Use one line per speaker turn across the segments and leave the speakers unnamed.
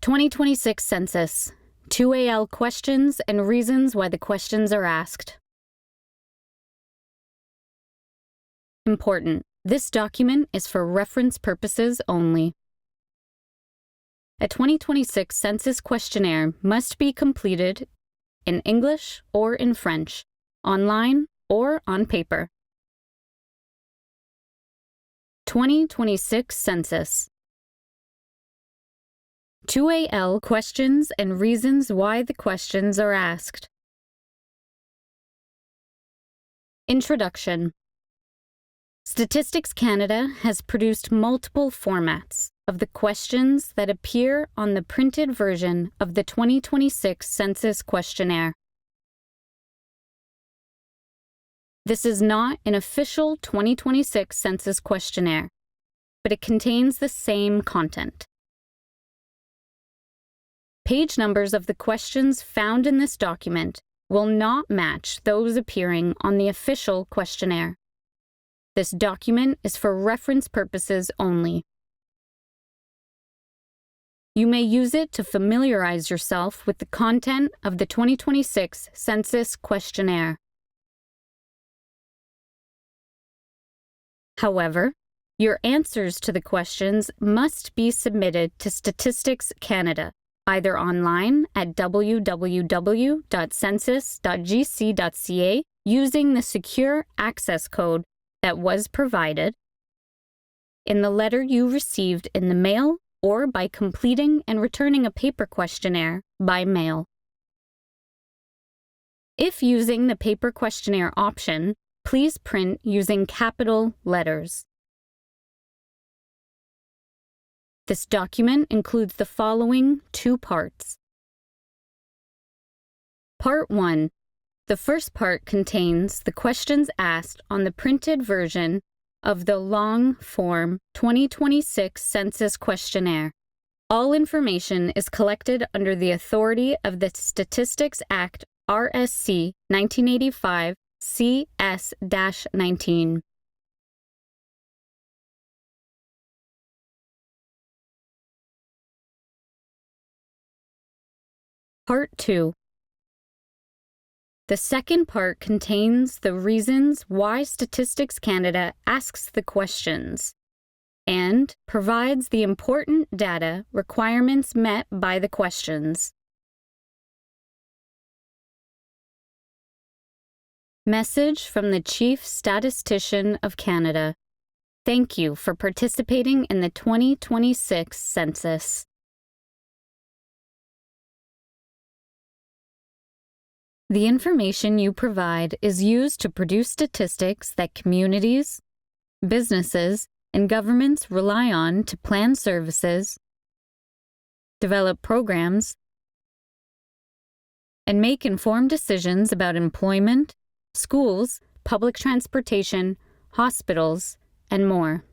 2026 Census, 2A-L questions and reasons why the questions are asked. Important. This document is for reference purposes only. A 2026 Census questionnaire must be completed in English or in French, online or on paper. 2026 Census. 2A-L questions and reasons why the questions are asked. Introduction. Statistics Canada has produced multiple formats of the questions that appear on the printed version of the 2026 Census questionnaire. This is not an official 2026 Census questionnaire, but it contains the same content. Page numbers of the questions found in this document will not match those appearing on the official questionnaire. This document is for reference purposes only. You may use it to familiarize yourself with the content of the 2026 Census questionnaire. However, your answers to the questions must be submitted to Statistics Canada, either online at www.census.gc.ca using the secure access code that was provided, in the letter you received in the mail, or by completing and returning a paper questionnaire by mail. If using the paper questionnaire option, please print using capital letters. This document includes the following 2 parts. Part 1. The first part contains the questions asked on the printed version of the long-form 2026 Census questionnaire. All information is collected under the authority of the Statistics Act RSC 1985 CS-19. Part 2. The second part contains the reasons why Statistics Canada asks the questions and provides the important data requirements met by the questions. Message from the Chief Statistician of Canada. Thank you for participating in the 2026 Census. The information you provide is used to produce statistics that communities, businesses, and governments rely on to plan services, develop programs, and make informed decisions about employment, schools, public transportation, hospitals, and more.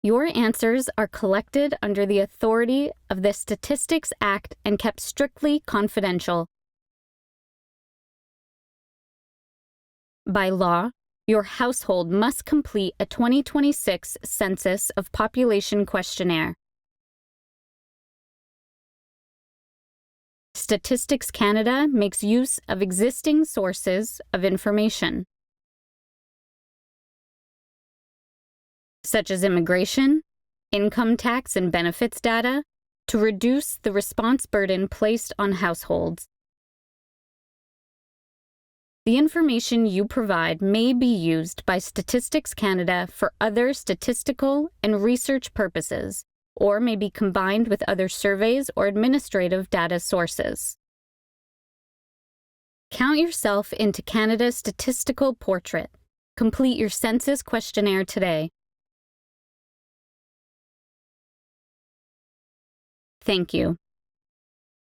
Your answers are collected under the authority of the Statistics Act and kept strictly confidential. By law, your household must complete a 2026 Census of Population questionnaire. Statistics Canada makes use of existing sources of information, such as immigration, income tax and benefits data, to reduce the response burden placed on households. The information you provide may be used by Statistics Canada for other statistical and research purposes, or may be combined with other surveys or administrative data sources. Count yourself into Canada's statistical portrait. Complete your census questionnaire today. Thank you.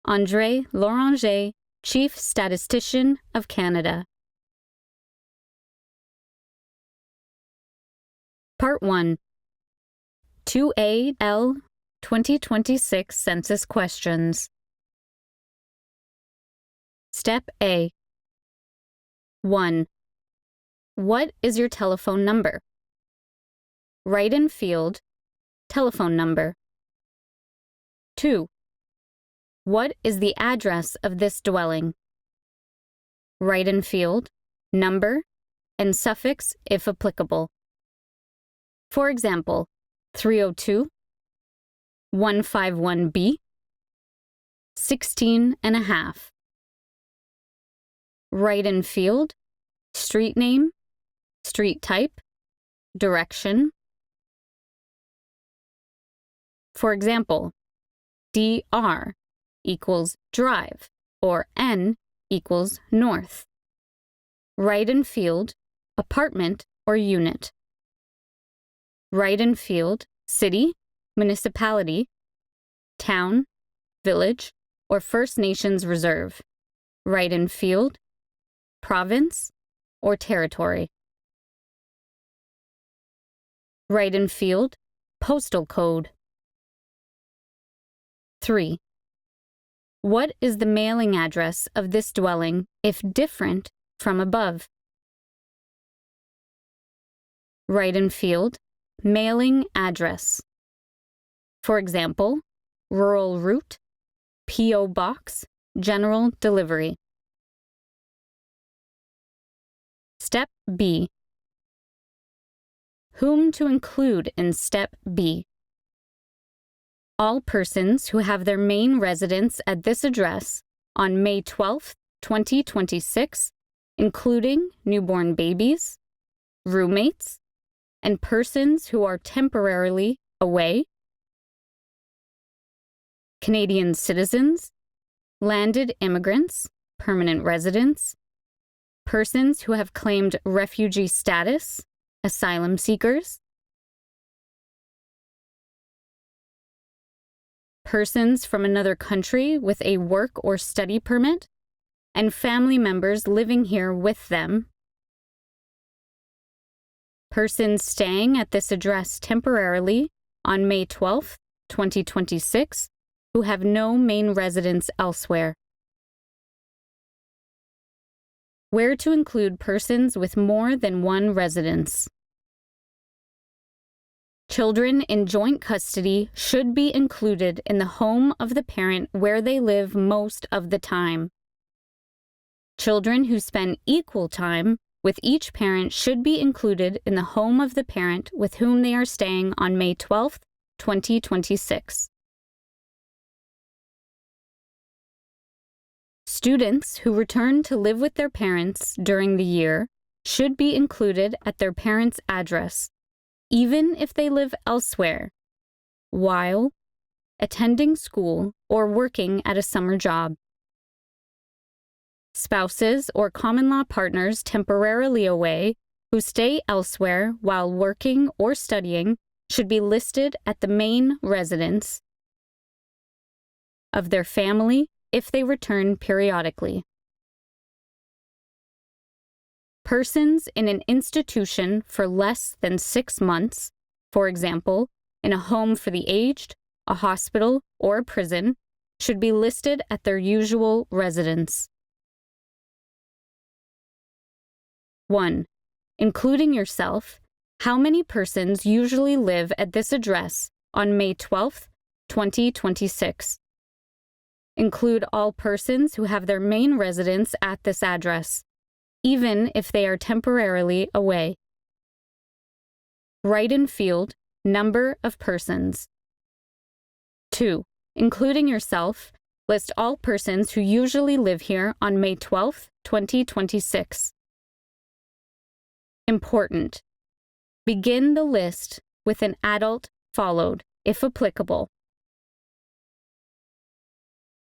André Loranger, Chief Statistician of Canada. Part 1. 2A-L 2026 Census Questions. Step A. 1. What is your telephone number? Write in field, telephone number. 2. What is the address of this dwelling? Write in field, number, and suffix if applicable. For example, 302, 151B, 16 and a half. Write in field, street name, street type, direction. For example, DR equals drive, or N equals north. Write in field, apartment or unit. Write in field, city, municipality, town, village, or First Nations reserve. Write in field, province, or territory. Write in field, postal code. 3. What is the mailing address of this dwelling if different from above? Write in field, mailing address. For example, rural route, P.O. Box, general delivery. Step B. Whom to include in Step B? All persons who have their main residence at this address on May 12, 2026, including newborn babies, roommates, and persons who are temporarily away, Canadian citizens, landed immigrants, permanent residents, persons who have claimed refugee status, asylum seekers, persons from another country with a work or study permit, and family members living here with them, persons staying at this address temporarily on May 12, 2026, who have no main residence elsewhere. Where to include persons with more than one residence. Children in joint custody should be included in the home of the parent where they live most of the time. Children who spend equal time with each parent should be included in the home of the parent with whom they are staying on May 12, 2026. Students who return to live with their parents during the year should be included at their parents' address, even if they live elsewhere, while attending school or working at a summer job. Spouses or common-law partners temporarily away who stay elsewhere while working or studying should be listed at the main residence of their family if they return periodically. Persons in an institution for less than 6 months, for example, in a home for the aged, a hospital, or a prison, should be listed at their usual residence. 1. Including yourself, how many persons usually live at this address on May 12, 2026? Include all persons who have their main residence at this address, even if they are temporarily away. Write in field, number of persons. 2. Including yourself, list all persons who usually live here on May 12, 2026. Important. Begin the list with an adult followed, if applicable,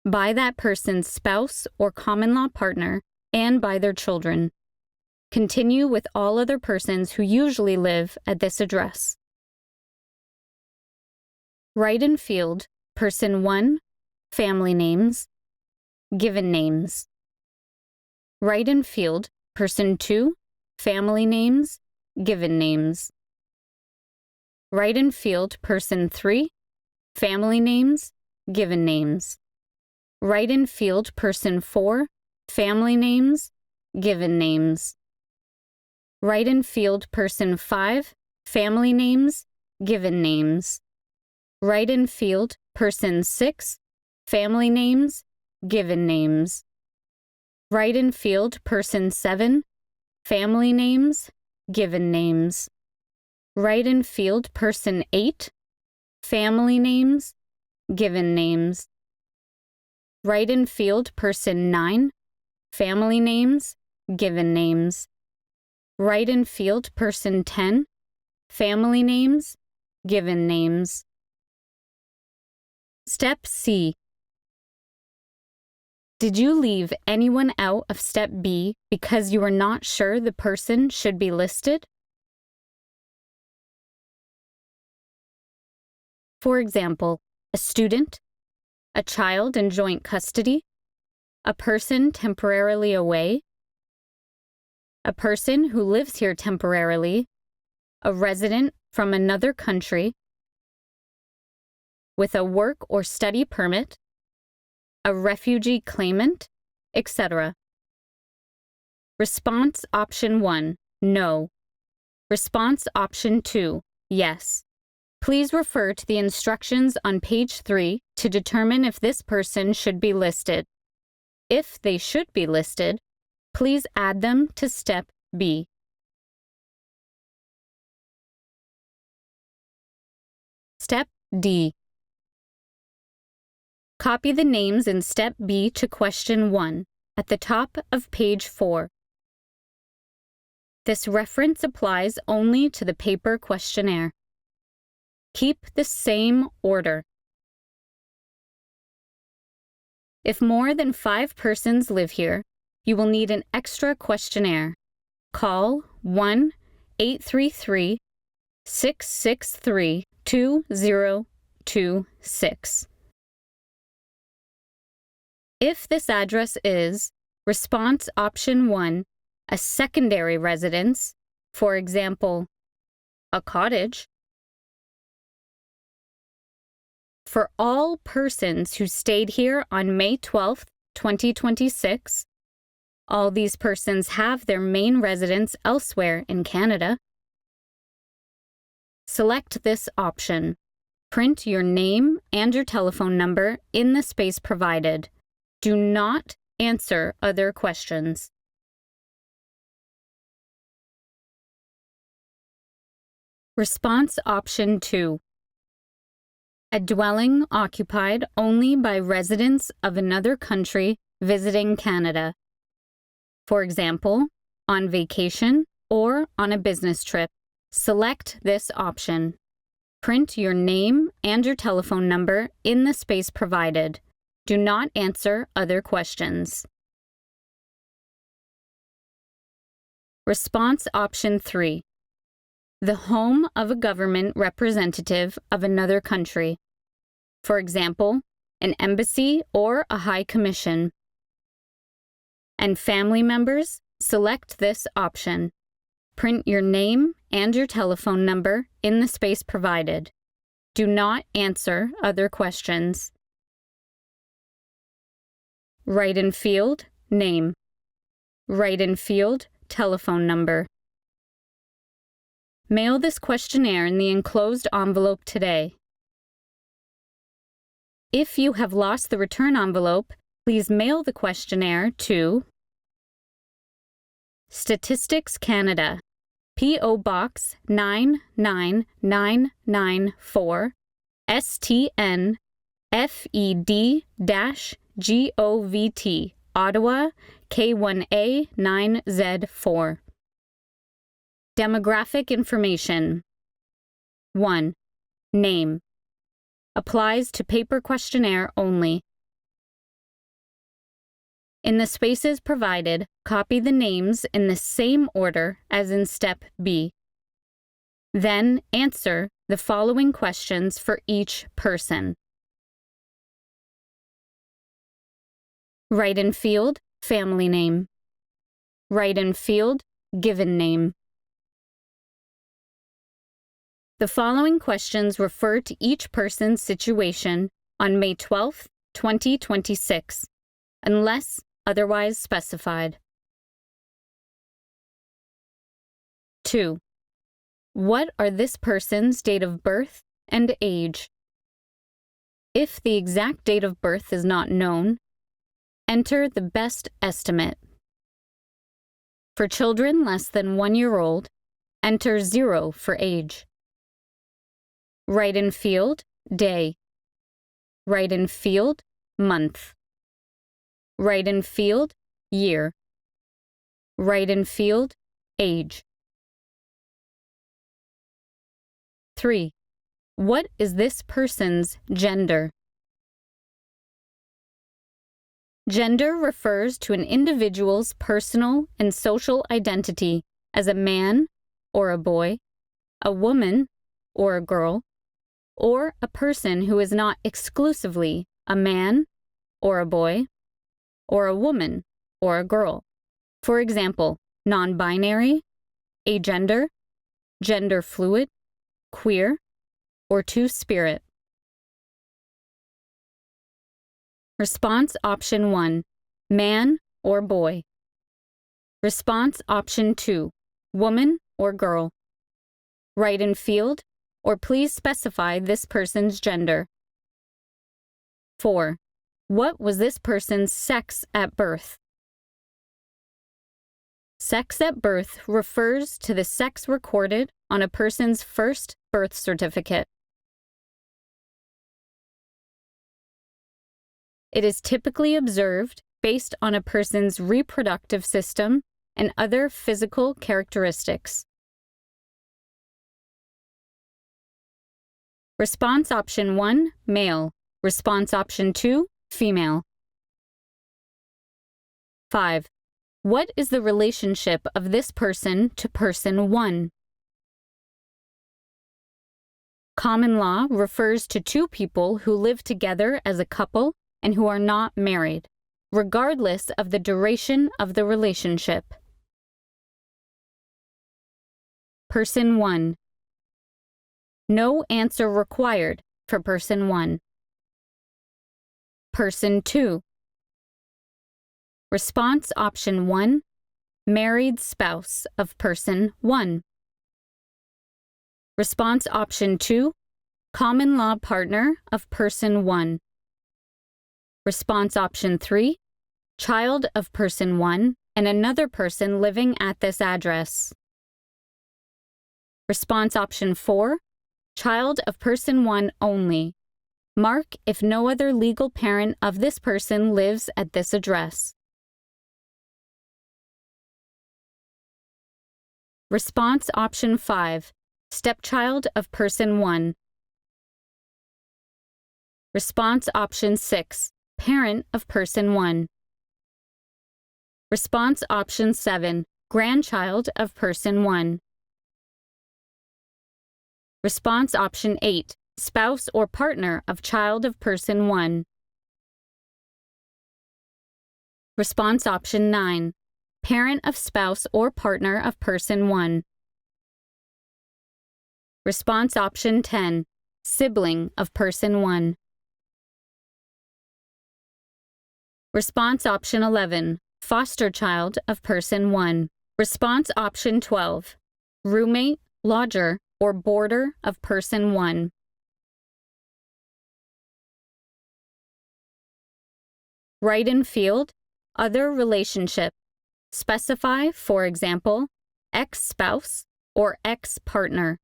by that person's spouse or common-law partner and by their children. Continue with all other persons who usually live at this address. Write in field, person 1, family names, given names. Write in field, person 2, family names, given names. Write in field, person 3, family names, given names. Write in field, person 4, family names, given names. Write in field, person 5, family names, given names. Write in field person 6, family names, given names. Write in field person 7, family names, given names. Write in field person 8, family names, given names. Write in field person 9, family names, given names. Write in field person 10, family names, given names. Step C. Did you leave anyone out of Step B because you were not sure the person should be listed? For example, a student, a child in joint custody, a person temporarily away, a person who lives here temporarily, a resident from another country, with a work or study permit, a refugee claimant, etc. Response option 1, no. Response option 2, yes. Please refer to the instructions on page 3 to determine if this person should be listed. If they should be listed, please add them to Step B. Step D. Copy the names in Step B to Question 1 at the top of page 4. This reference applies only to the paper questionnaire. Keep the same order. If more than 5 persons live here, you will need an extra questionnaire. Call 1-833-663-2026. If this address is response option 1, a secondary residence, for example, a cottage, for all persons who stayed here on May 12, 2026, all these persons have their main residence elsewhere in Canada. Select this option. Print your name and your telephone number in the space provided. Do not answer other questions. Response option 2. A dwelling occupied only by residents of another country visiting Canada. For example, on vacation or on a business trip. Select this option. Print your name and your telephone number in the space provided. Do not answer other questions. Response option 3. The home of a government representative of another country. For example, an embassy or a high commission. And family members, select this option. Print your name and your telephone number in the space provided. Do not answer other questions. Write in field, name. Write in field, telephone number. Mail this questionnaire in the enclosed envelope today. If you have lost the return envelope, please mail the questionnaire to Statistics Canada, P.O. Box 99994, STN, FED-GOVT, Ottawa, K1A9Z4. Demographic information. 1. Name. Applies to paper questionnaire only. In the spaces provided, copy the names in the same order as in Step B. Then answer the following questions for each person. Write in field, family name. Write in field, given name. The following questions refer to each person's situation on May 12, 2026, unless otherwise specified. 2. What are this person's date of birth and age? If the exact date of birth is not known, enter the best estimate. For children less than 1 year old, enter 0 for age. Write in field, day. Write in field, month. Write in field, year. Write in field, age. 3. What is this person's gender? Gender refers to an individual's personal and social identity as a man or a boy, a woman or a girl, or a person who is not exclusively a man or a boy, or a woman or a girl. For example, non-binary, agender, gender fluid, queer, or two-spirit. Response option 1, man or boy. Response option 2, woman or girl. Write in field, or please specify this person's gender. 4. What was this person's sex at birth? Sex at birth refers to the sex recorded on a person's first birth certificate. It is typically observed based on a person's reproductive system and other physical characteristics. Response option 1, male. Response option 2, female. 5. What is the relationship of this person to person 1? Common law refers to two people who live together as a couple and who are not married, regardless of the duration of the relationship. Person 1. No answer required for person 1. Person 2. Response option 1, married spouse of person 1. Response option 2, common law partner of person 1. Response option 3, child of person 1 and another person living at this address. Response option 4, child of person 1 only. Mark if no other legal parent of this person lives at this address. Response option 5, stepchild of person 1. Response option 6, parent of person 1. Response option 7, grandchild of person 1. Response option 8, spouse or partner of child of person 1. Response option 9, parent of spouse or partner of person 1. Response option 10, sibling of person 1. Response option 11, foster child of person 1. Response option 12, roommate, lodger, or boarder of person 1. Write in field, other relationship. Specify, for example, ex-spouse or ex-partner.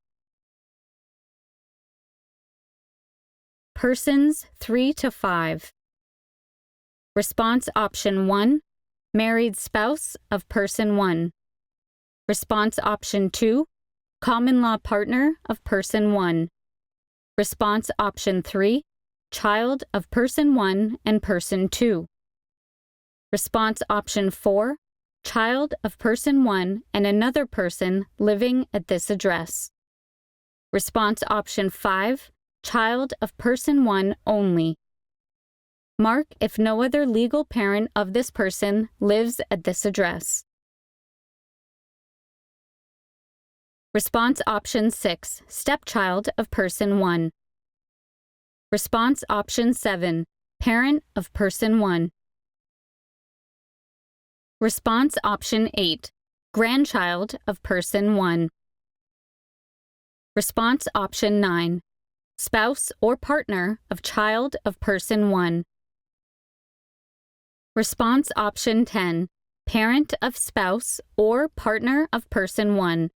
Persons 3 to 5. Response option 1, married spouse of person 1. Response option 2, common law partner of person 1. Response option 3, child of person 1 and person 2. Response option 4, child of person 1 and another person living at this address. Response option 5, child of person 1 only. Mark if no other legal parent of this person lives at this address. Response option 6, stepchild of person 1. Response option 7, parent of person 1. Response option 8, grandchild of person 1. Response option 9, spouse or partner of child of person 1. Response option 10, parent of spouse or partner of person 1.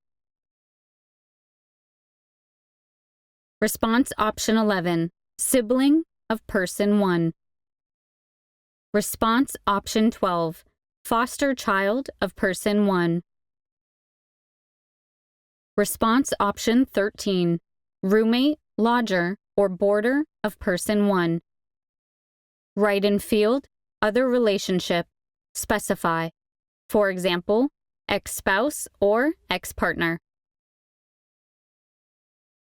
Response option 11, sibling of person 1. Response option 12, foster child of person 1. Response option 13, roommate, lodger, or boarder of person 1. Write in field, other relationship, specify. For example, ex-spouse or ex-partner.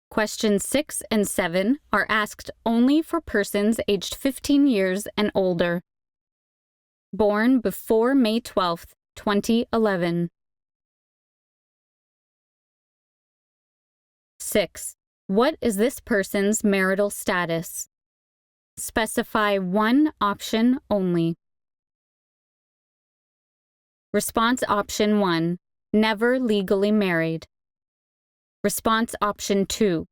Questions 6 and 7 are asked only for persons aged 15 years and older. Born before May 12, 2011. 6. What is this person's marital status? Specify one option only. Response option 1, never legally married. Response option 2,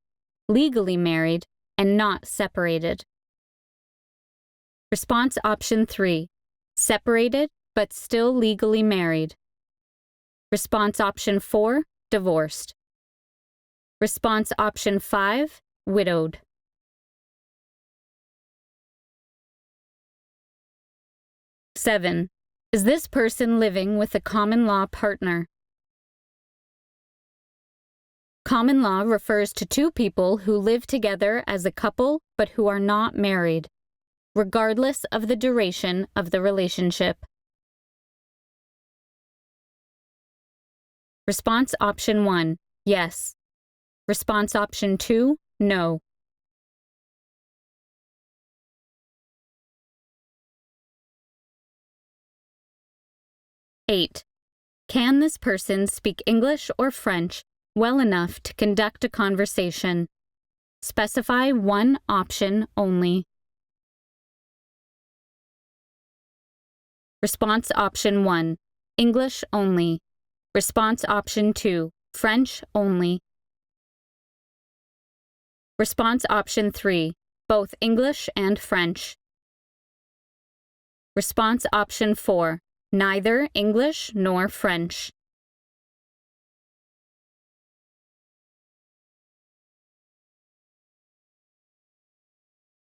legally married and not separated. Response option 3, separated but still legally married. Response option 4, divorced. Response option 5, widowed. Seven. Is this person living with a common law partner? Common law refers to two people who live together as a couple but who are not married, regardless of the duration of the relationship. Response option 1, yes. Response option 2, no. Eight. Can this person speak English or French well enough to conduct a conversation? Specify one option only. Response option 1, English only. Response option 2, French only. Response option 3, both English and French. Response option 4, neither English nor French.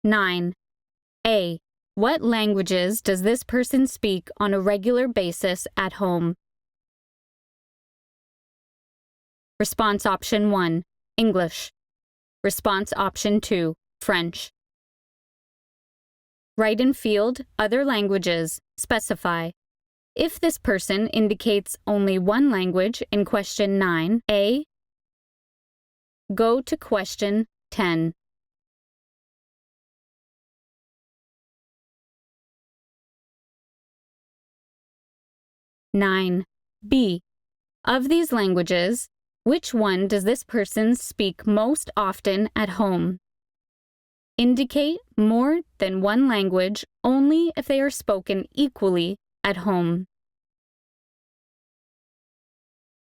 Nine. A. What languages does this person speak on a regular basis at home? Response option 1, English. Response option 2, French. Write in field, other languages, specify. If this person indicates only one language in question 9A, go to question 10. B. Of these languages, which one does this person speak most often at home? Indicate more than one language only if they are spoken equally at home.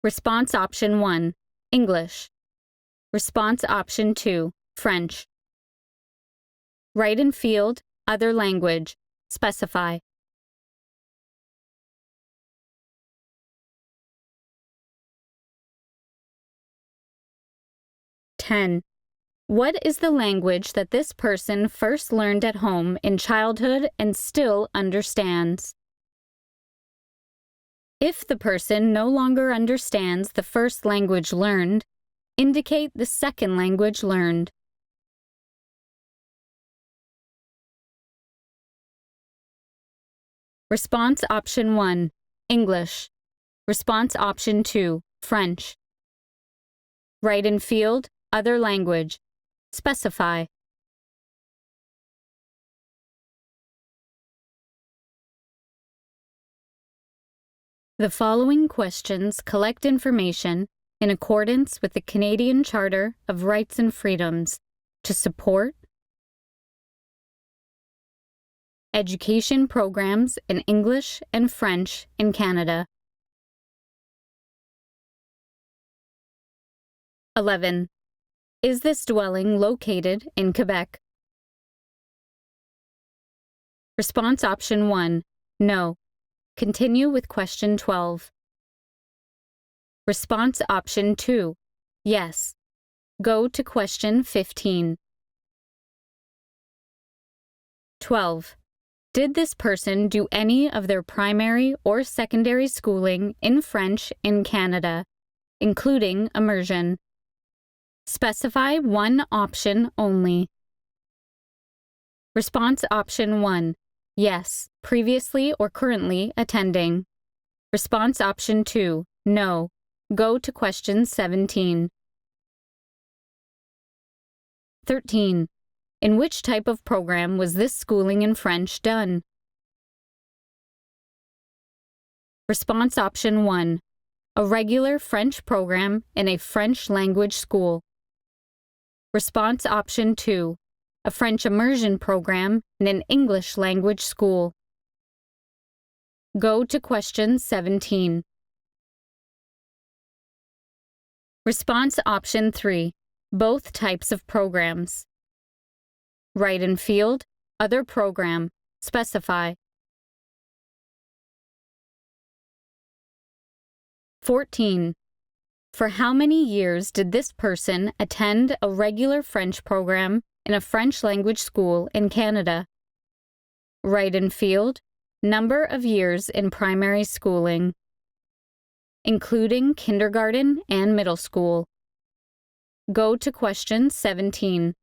Response option 1, English. Response option 2, French. Write in field, other language, specify. What is the language that this person first learned at home in childhood and still understands? If the person no longer understands the first language learned, indicate the second language learned. Response option 1, English. Response option 2, French. Write in field, other language, specify. The following questions collect information in accordance with the Canadian Charter of Rights and Freedoms to support education programs in English and French in Canada. 11. Is this dwelling located in Quebec? Response option 1, no. Continue with question 12. Response option 2, yes. Go to question 15. 12. Did this person do any of their primary or secondary schooling in French in Canada, including immersion? Specify one option only. Response option 1, yes, previously or currently attending. Response option 2, no. Go to question 17. 13. In which type of program was this schooling in French done? Response option 1, a regular French program in a French language school. Response option 2, a French immersion program in an English language school. Go to question 17. Response option 3, both types of programs. Write in field, other program, specify. 14. For how many years did this person attend a regular French program in a French language school in Canada? Write in field, number of years in primary schooling, including kindergarten and middle school. Go to question 17.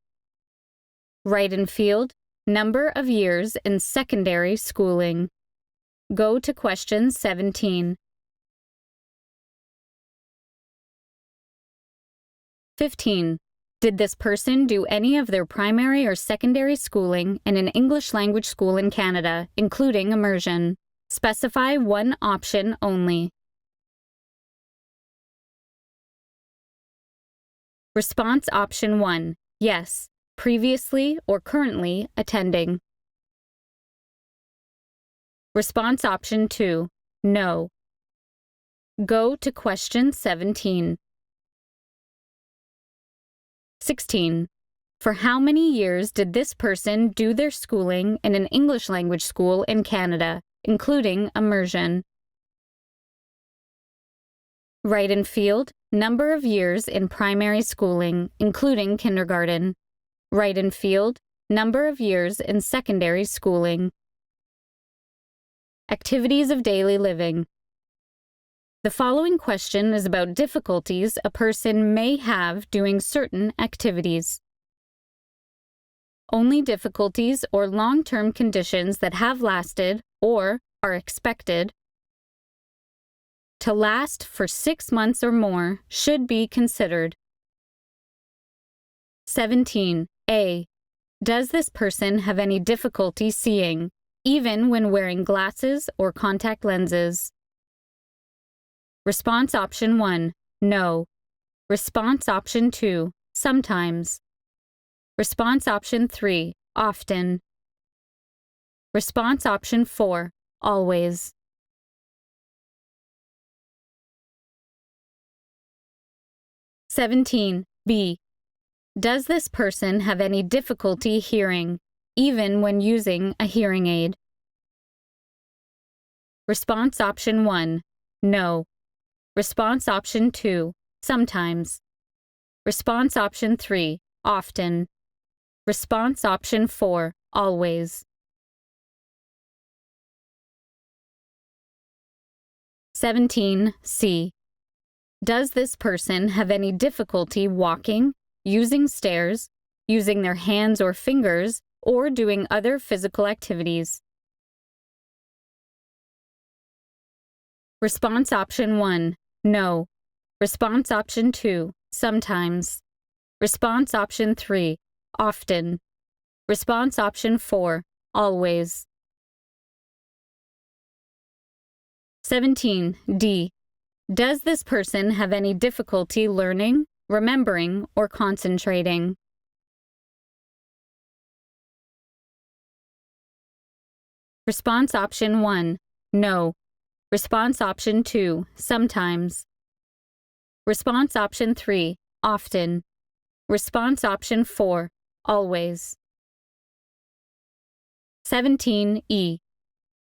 Write in field, number of years in secondary schooling. Go to question 17. 15. Did this person do any of their primary or secondary schooling in an English language school in Canada, including immersion? Specify one option only. Response option 1, yes, previously or currently attending. Response option 2, no. Go to question 17. 16. For how many years did this person do their schooling in an English language school in Canada, including immersion? Write in field, number of years in primary schooling, including kindergarten. Write in field, number of years in secondary schooling. Activities of daily living. The following question is about difficulties a person may have doing certain activities. Only difficulties or long-term conditions that have lasted or are expected to last for 6 months or more should be considered. 17. A. Does this person have any difficulty seeing, even when wearing glasses or contact lenses? Response option 1, no. Response option 2, sometimes. Response option 3, often. Response option 4, always. B. Does this person have any difficulty hearing, even when using a hearing aid? Response option 1, no. Response option 2, sometimes. Response option 3, often. Response option 4, always. 17C. Does this person have any difficulty walking, using stairs, using their hands or fingers, or doing other physical activities? Response option 1, no. Response option 2, sometimes. Response option 3, often. Response option 4, always. 17D. Does this person have any difficulty learning, remembering, or concentrating? Response option 1, no. Response option 2, sometimes. Response option 3, often. Response option 4, always. 17E.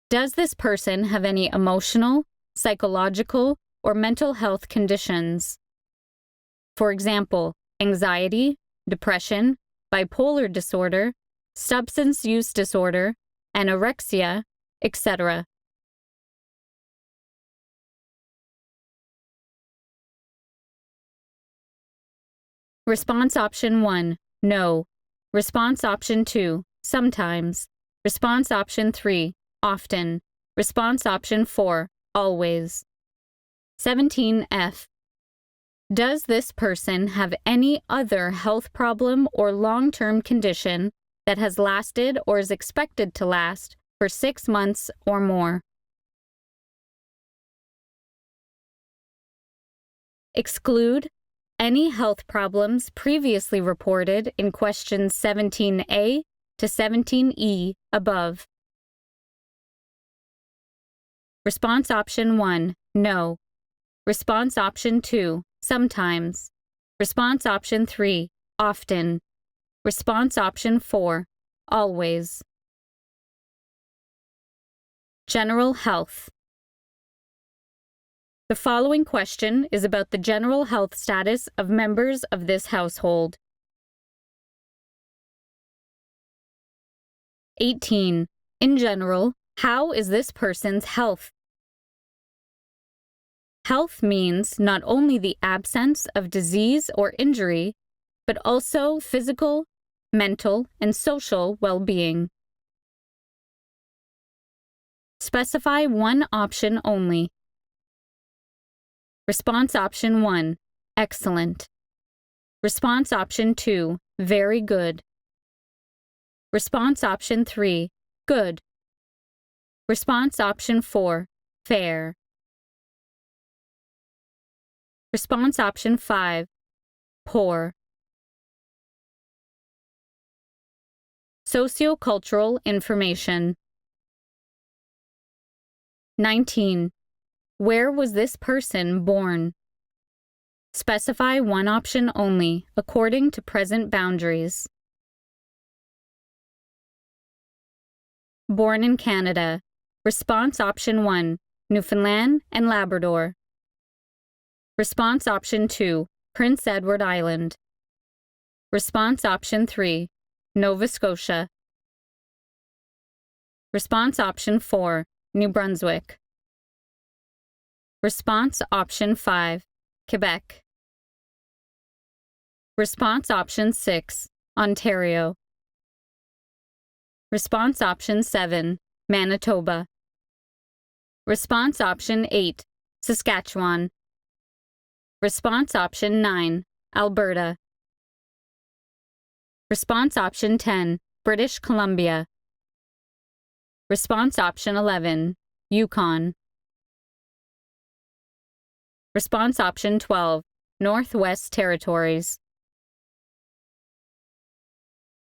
Does this person have any emotional, psychological, or mental health conditions? For example, anxiety, depression, bipolar disorder, substance use disorder, anorexia, etc. Response option 1, no. Response option 2, sometimes. Response option 3, often. Response option 4, always. 17F. Does this person have any other health problem or long-term condition that has lasted or is expected to last for 6 months or more? Exclude any health problems previously reported in questions 17A to 17E above. Response option 1, no. Response option 2, sometimes. Response option 3, often. Response option 4, always. General health. The following question is about the general health status of members of this household. 18. In general, how is this person's health? Health means not only the absence of disease or injury, but also physical, mental, and social well-being. Specify one option only. Response option 1, excellent. Response option 2, very good. Response option 3, good. Response option 4, fair. Response option 5, poor. Sociocultural information. 19. Where was this person born? Specify one option only, according to present boundaries. Born in Canada. Response option 1, Newfoundland and Labrador. Response option 2, Prince Edward Island. Response option 3, Nova Scotia. Response option 4, New Brunswick. Response option 5, Quebec. Response option 6, Ontario. Response option 7, Manitoba. Response option 8, Saskatchewan. Response option 9, Alberta. Response option 10, British Columbia. Response option 11, Yukon. Response option 12, Northwest Territories.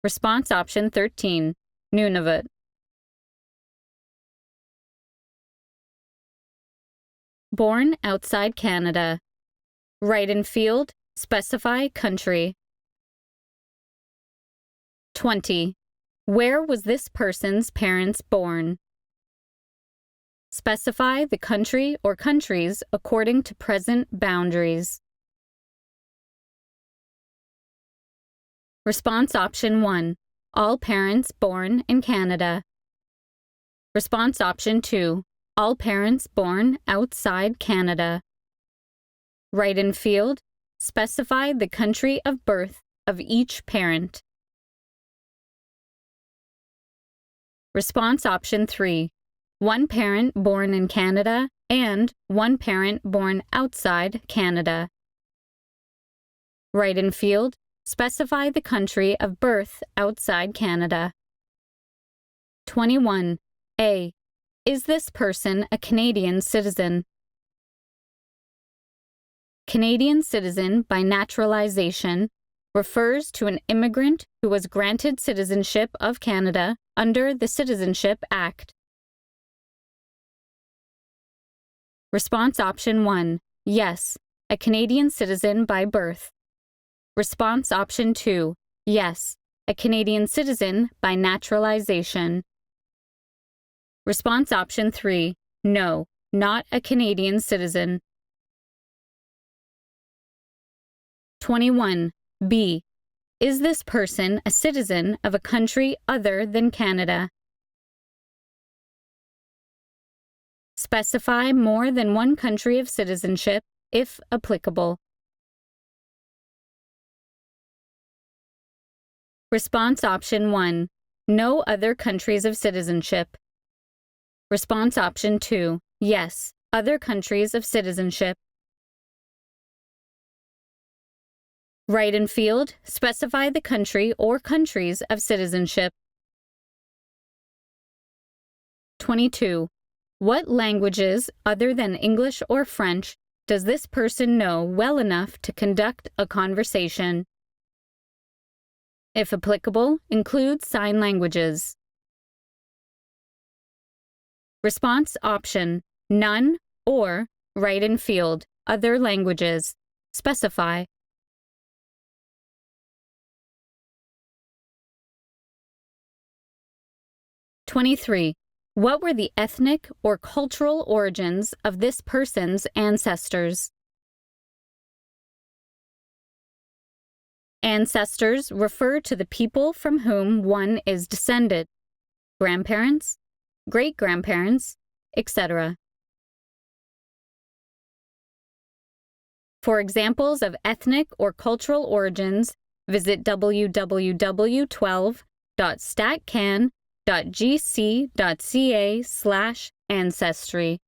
Response option 13, Nunavut. Born outside Canada. Write in field, specify country. 20. Where was this person's parents born? Specify the country or countries according to present boundaries. Response option 1, all parents born in Canada. Response option 2, all parents born outside Canada. Write in field, specify the country of birth of each parent. Response option 3, one parent born in Canada and one parent born outside Canada. Write in field, specify the country of birth outside Canada. 21. A. Is this person a Canadian citizen? Canadian citizen by naturalization refers to an immigrant who was granted citizenship of Canada under the Citizenship Act. Response option 1, yes, a Canadian citizen by birth. Response option 2, yes, a Canadian citizen by naturalization. Response option 3, no, not a Canadian citizen. 21. B. Is this person a citizen of a country other than Canada? Specify more than one country of citizenship, if applicable. Response option 1, no other countries of citizenship. Response option 2, yes, other countries of citizenship. Right in field, specify the country or countries of citizenship. 22. What languages other than English or French does this person know well enough to conduct a conversation? If applicable, include sign languages. Response option, none or right in field, other languages. Specify. 23. What were the ethnic or cultural origins of this person's ancestors? Ancestors refer to the people from whom one is descended, grandparents, great-grandparents, etc. For examples of ethnic or cultural origins, visit www.statcan.gc.ca/ancestry.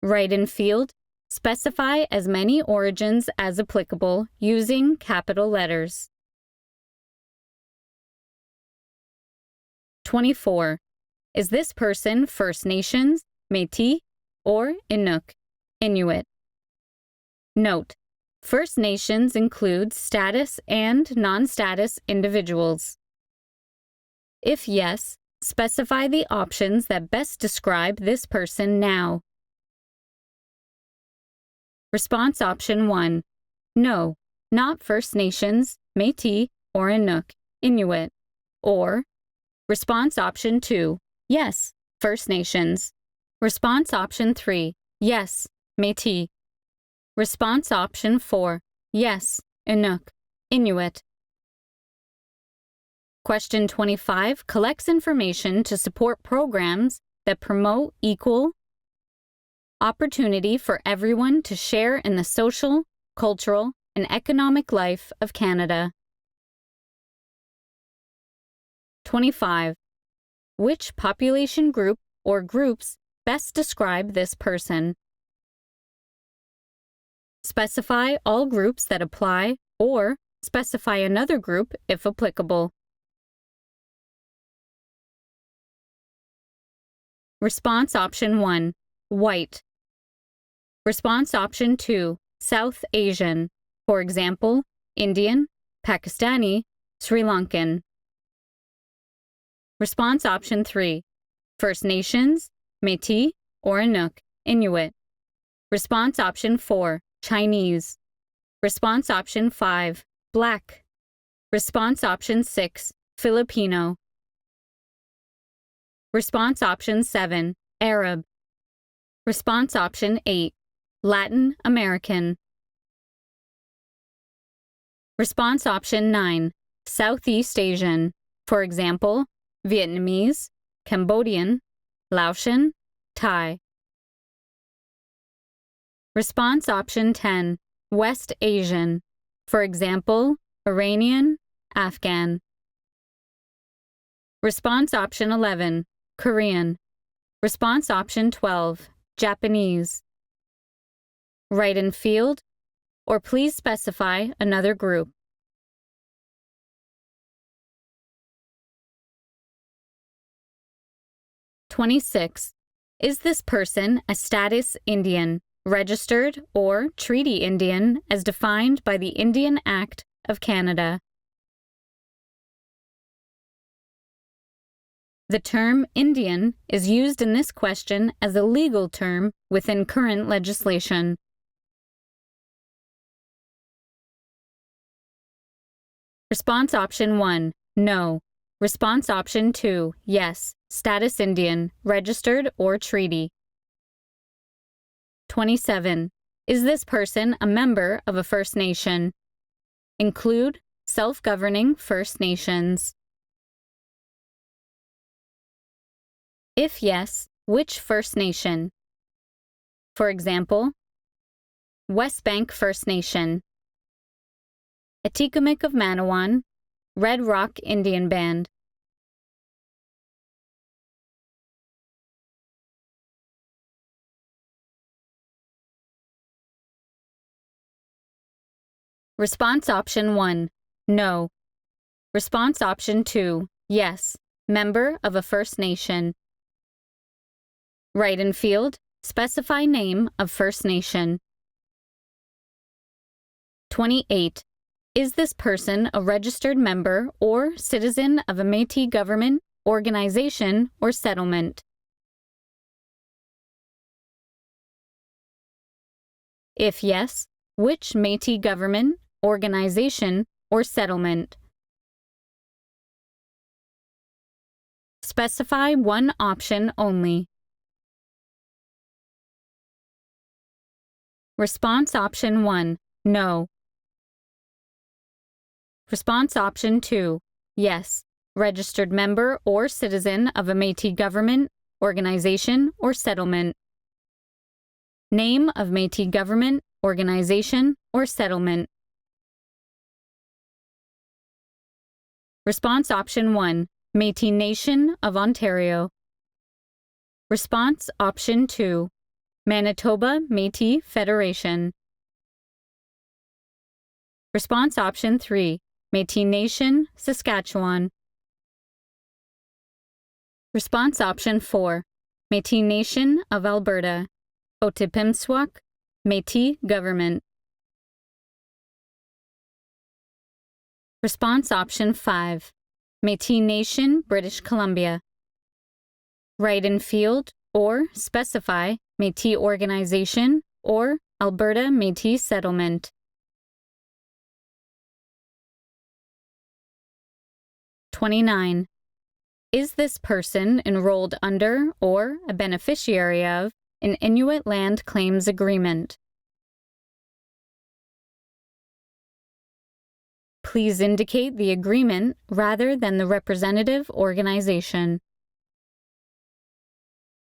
Right in field, specify as many origins as applicable using capital letters. 24. Is this person First Nations, Métis, or Inuk, Inuit? Note: First Nations include status and non-status individuals. If yes, specify the options that best describe this person now. Response option 1, no, not First Nations, Métis, or Inuk, Inuit. Or response option 2, yes, First Nations. Response option 3, yes, Métis. Response option 4, yes, Inuk, Inuit. Question 25 collects information to support programs that promote equal opportunity for everyone to share in the social, cultural, and economic life of Canada. 25. Which population group or groups best describe this person? Specify all groups that apply, or specify another group if applicable. Response option 1, white. Response option 2, South Asian, for example, Indian, Pakistani, Sri Lankan. Response option 3, First Nations, Métis, or Inuk, Inuit. Response option 4, Chinese. Response option 5, Black. Response option 6, Filipino. Response option 7, Arab. Response option 8, Latin American. Response option 9, Southeast Asian, for example, Vietnamese, Cambodian, Laotian, Thai. Response option 10, West Asian, for example, Iranian, Afghan. Response option 11, Korean. Response option 12, Japanese. Right in field, or please specify another group. (26) Is this person a status Indian, registered or treaty Indian as defined by the Indian Act of Canada? The term Indian is used in this question as a legal term within current legislation. Response option 1, no. Response option 2, yes, status Indian, registered or treaty. 27. Is this person a member of a First Nation? Include self-governing First Nations. If yes, which First Nation? For example, West Bank First Nation, Atikamekw of Manawan, Red Rock Indian Band. Response option 1, no. Response option 2, yes, member of a First Nation. Write in field, specify name of First Nation. 28. Is this person a registered member or citizen of a Métis government, organization, or settlement? If yes, which Métis government, organization, or settlement? Specify one option only. Response option 1, no. Response option 2, yes, registered member or citizen of a Métis government, organization, or settlement. Name of Métis government, organization, or settlement. Response option 1, Métis Nation of Ontario. Response option 2, Manitoba Métis Federation. Response option 3, Métis Nation, Saskatchewan. Response option 4, Métis Nation of Alberta, Otipemisiwak, Métis Government. Response option 5, Métis Nation, British Columbia. Write in field or specify Métis Organization or Alberta Métis Settlement. 29. Is this person enrolled under or a beneficiary of an Inuit Land Claims Agreement? Please indicate the agreement rather than the representative organization.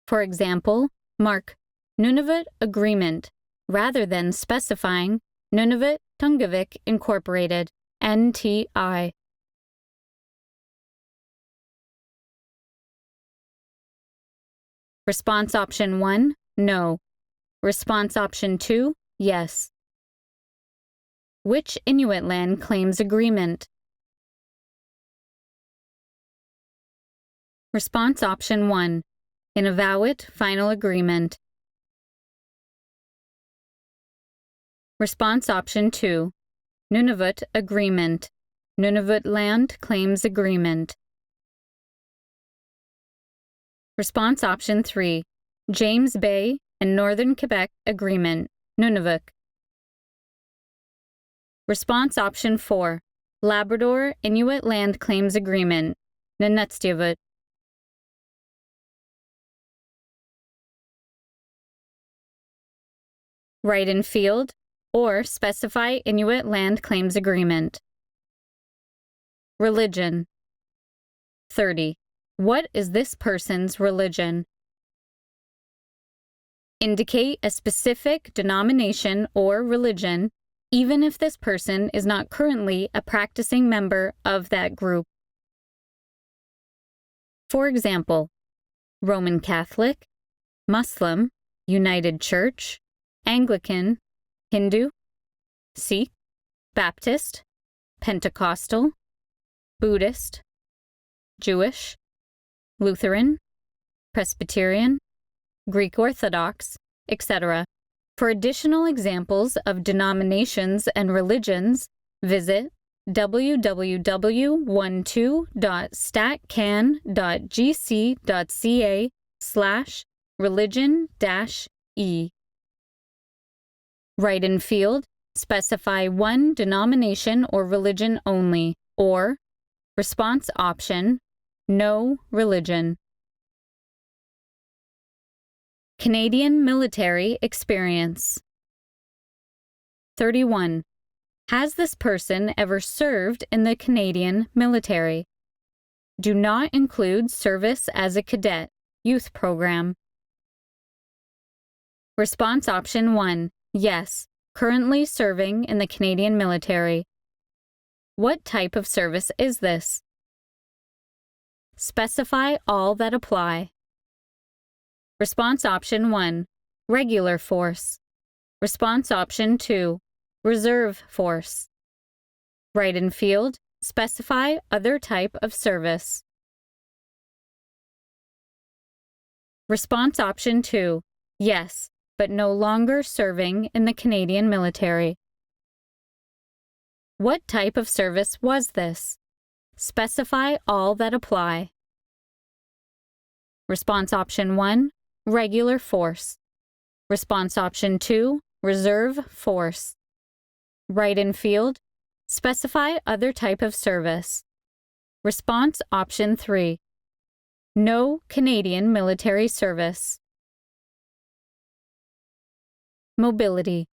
For example, mark Nunavut Agreement rather than specifying Nunavut Tungavik Incorporated, NTI. Response option 1, no. Response option 2, yes. Which Inuit Land Claims Agreement? Response option 1, Inavawit Final Agreement. Response option 2, Nunavut Agreement, Nunavut Land Claims Agreement. Response option 3, James Bay and Northern Quebec Agreement, Nunavut. Response option 4, Labrador Inuit Land Claims Agreement, Nunatsiavut. Write in field or specify Inuit Land Claims Agreement. Religion. 30. What is this person's religion? Indicate a specific denomination or religion, even if this person is not currently a practicing member of that group. For example, Roman Catholic, Muslim, United Church, Anglican, Hindu, Sikh, Baptist, Pentecostal, Buddhist, Jewish, Lutheran, Presbyterian, Greek Orthodox, etc. For additional examples of denominations and religions, visit www.statcan.gc.ca/religion-e. Write in field, specify one denomination or religion only. or response option, no religion. Canadian military experience. 31. Has this person ever served in the Canadian military? Do not include service as a cadet, youth program. Response option 1. Yes, currently serving in the Canadian military. What type of service is this? Specify all that apply. Response option 1. Regular force. Response option 2. Reserve force. Write in field, specify other type of service. Response option 2. Yes, but no longer serving in the Canadian military. What type of service was this? Specify all that apply. Response option 1. Regular force. Response option 2. Reserve force. Write in field, specify other type of service. Response option 3. No Canadian military service. Mobility.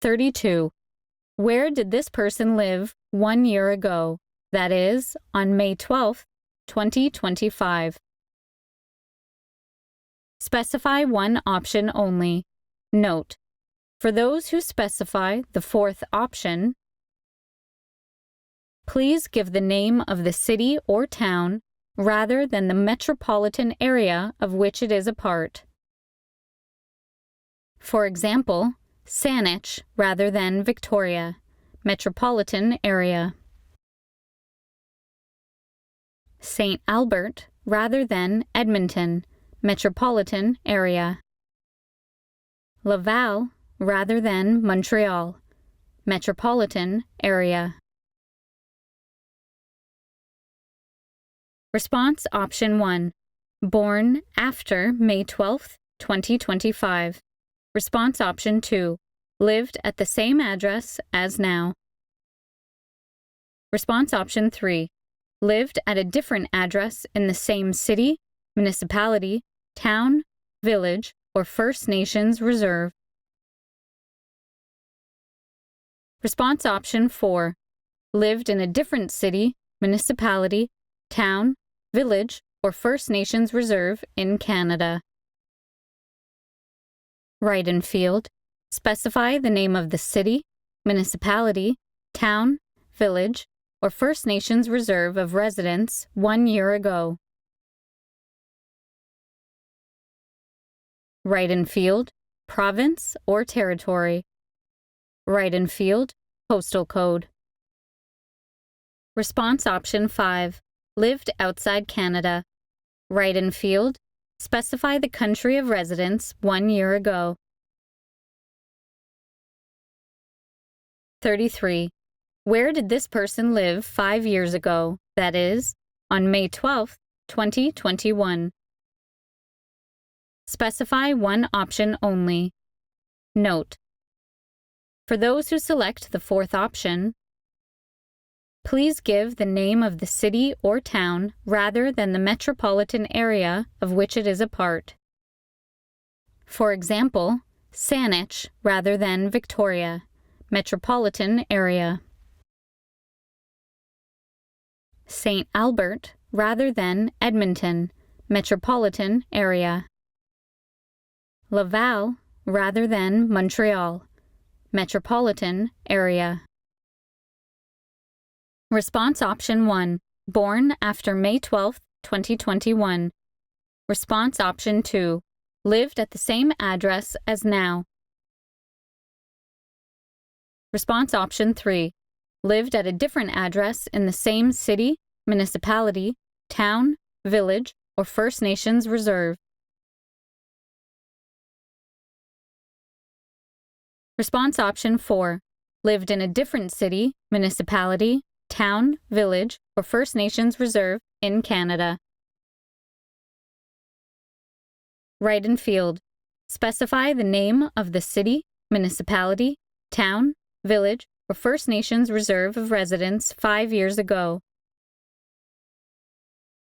32. Where did this person live 1 year ago? That is, on May 12, 2025. Specify one option only. Note: for those who specify the fourth option, please give the name of the city or town rather than the metropolitan area of which it is a part. For example, Saanich rather than Victoria, metropolitan area. St. Albert rather than Edmonton, metropolitan area. Laval rather than Montreal, metropolitan area. Response option 1. Born after May 12, 2025. Response option 2. Lived at the same address as now. Response option 3. Lived at a different address in the same city, municipality, town, village, or First Nations reserve. Response option 4. Lived in a different city, municipality, town, village, or First Nations reserve in Canada. Write in field, specify the name of the city, municipality, town, village, or First Nations reserve of residence 1 year ago. Write in field, province or territory. Write in field, postal code. Response option 5. Lived outside Canada. Write in field, specify the country of residence 1 year ago. 33. Where did this person live 5 years ago? That is, on May 12, 2021. Specify one option only. Note: for those who select the fourth option, please give the name of the city or town rather than the metropolitan area of which it is a part. For example, Saanich rather than Victoria, metropolitan area. St. Albert rather than Edmonton, metropolitan area. Laval rather than Montreal, metropolitan area. Response option 1. Born after May 12, 2021. Response option 2. Lived at the same address as now. Response option 3. Lived at a different address in the same city, municipality, town, village, or First Nations reserve. Response option 4. Lived in a different city, municipality, town, village, or First Nations reserve in Canada. Write in field. Specify the name of the city, municipality, town, village, or First Nations reserve of residence 5 years ago.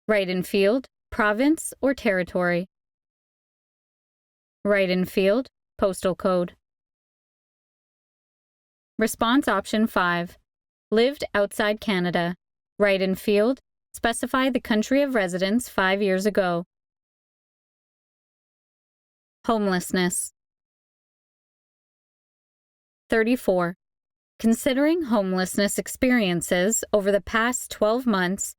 Write-in field, province or territory. Write-in field, postal code. Response option 5. Lived outside Canada. Write-in field, specify the country of residence 5 years ago. Homelessness. 34. Considering homelessness experiences over the past 12 months,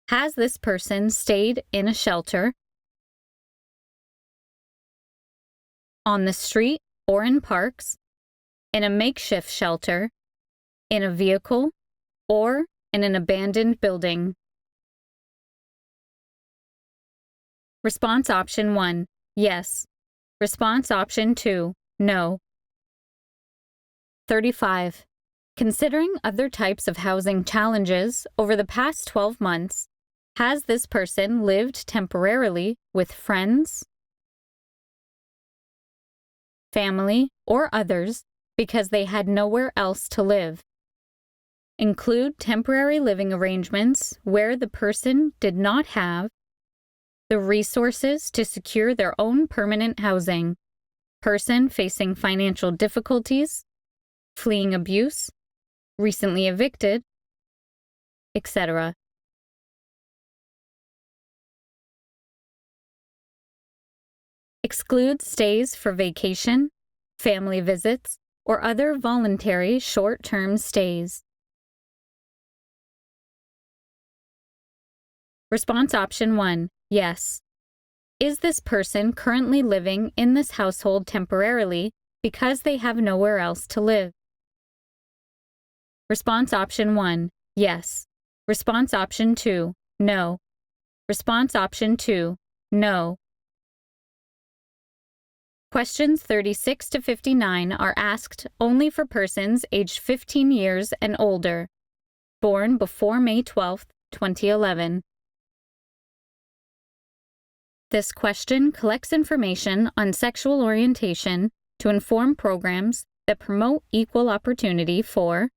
has this person stayed in a shelter, on the street or in parks, in a makeshift shelter, in a vehicle, or in an abandoned building? Response option 1, yes. Response option 2, no. 35. Considering other types of housing challenges over the past 12 months, has this person lived temporarily with friends, family, or others because they had nowhere else to live? Include temporary living arrangements where the person did not have the resources to secure their own permanent housing, person facing financial difficulties, fleeing abuse, recently evicted, etc. Exclude stays for vacation, family visits, or other voluntary short-term stays. Response option 1, yes. Is this person currently living in this household temporarily because they have nowhere else to live? Response option 1, yes. Response option 2, no. Response option 2, no. Questions 36 to 59 are asked only for persons aged 15 years and older, born before May 12, 2011. This question collects information on sexual orientation to inform programs that promote equal opportunity for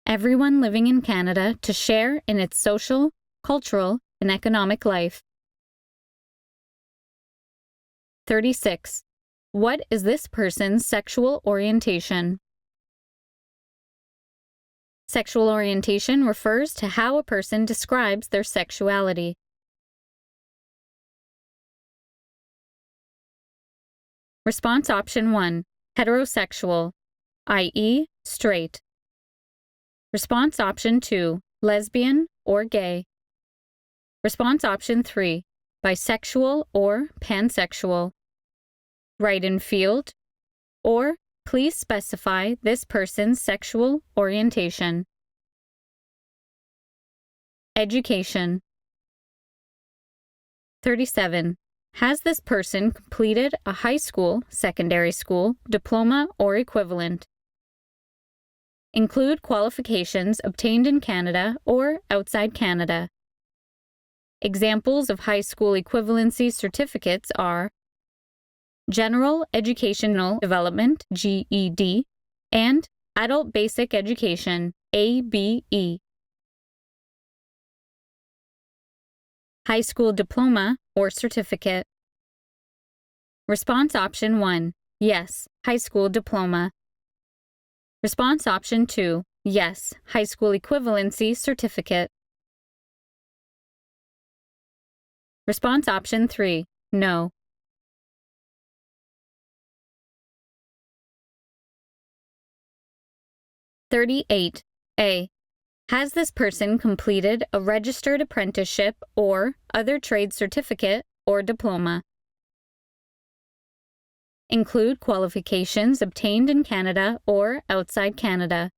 everyone living in Canada to share in its social, cultural, and economic life. 36. What is this person's sexual orientation? Sexual orientation refers to how a person describes their sexuality. Response option 1, heterosexual, i.e., straight. Response option 2, lesbian or gay. Response option 3, bisexual or pansexual. Write-in field, or please specify this person's sexual orientation. Education. 37. Has this person completed a high school, secondary school, diploma, or equivalent? Include qualifications obtained in Canada or outside Canada. Examples of high school equivalency certificates are General Educational Development, GED, and Adult Basic Education, ABE. High school diploma or certificate. Response option 1, yes, high school diploma. Response option 2, yes, high school equivalency certificate. Response option 3, no. A. Has this person completed a registered apprenticeship or other trade certificate or diploma? Include qualifications obtained in Canada or outside Canada.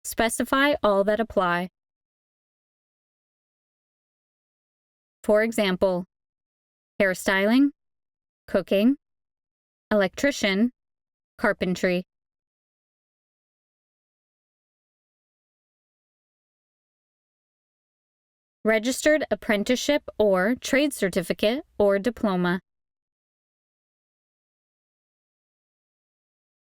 Specify all that apply. For example, hairstyling, cooking, electrician, carpentry. Registered apprenticeship or trade certificate or diploma.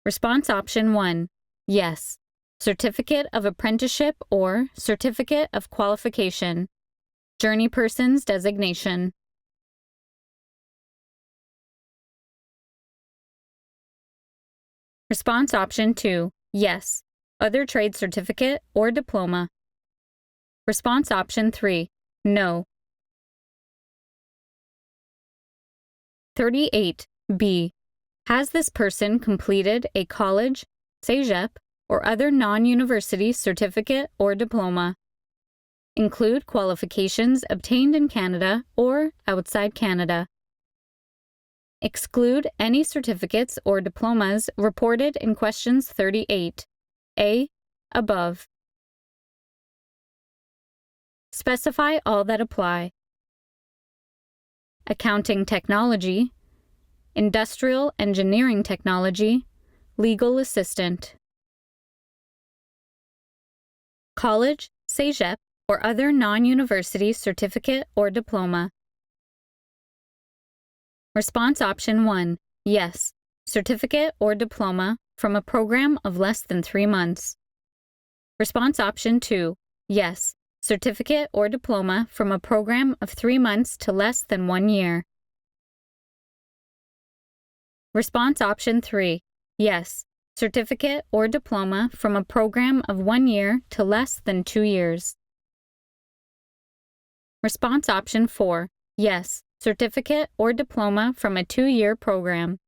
Response option 1, yes. Certificate of apprenticeship or certificate of qualification. Journey person's designation. Response option 2, yes. Other trade certificate or diploma. Response option 3, no. 38B. Has this person completed a college, cégep, or other non-university certificate or diploma? Include qualifications obtained in Canada or outside Canada. Exclude any certificates or diplomas reported in questions 38. A. Above. Specify all that apply. Accounting technology, industrial engineering technology, legal assistant. College, cégep, or other non-university certificate or diploma. Response option 1, yes. Certificate or diploma from a program of less than 3 months. Response option 2, yes. Certificate or diploma from a program of 3 months to less than 1 year. Response option 3, yes. Certificate or diploma from a program of 1 year to less than 2 years. Response option 4, yes. Certificate or diploma from a 2-year program.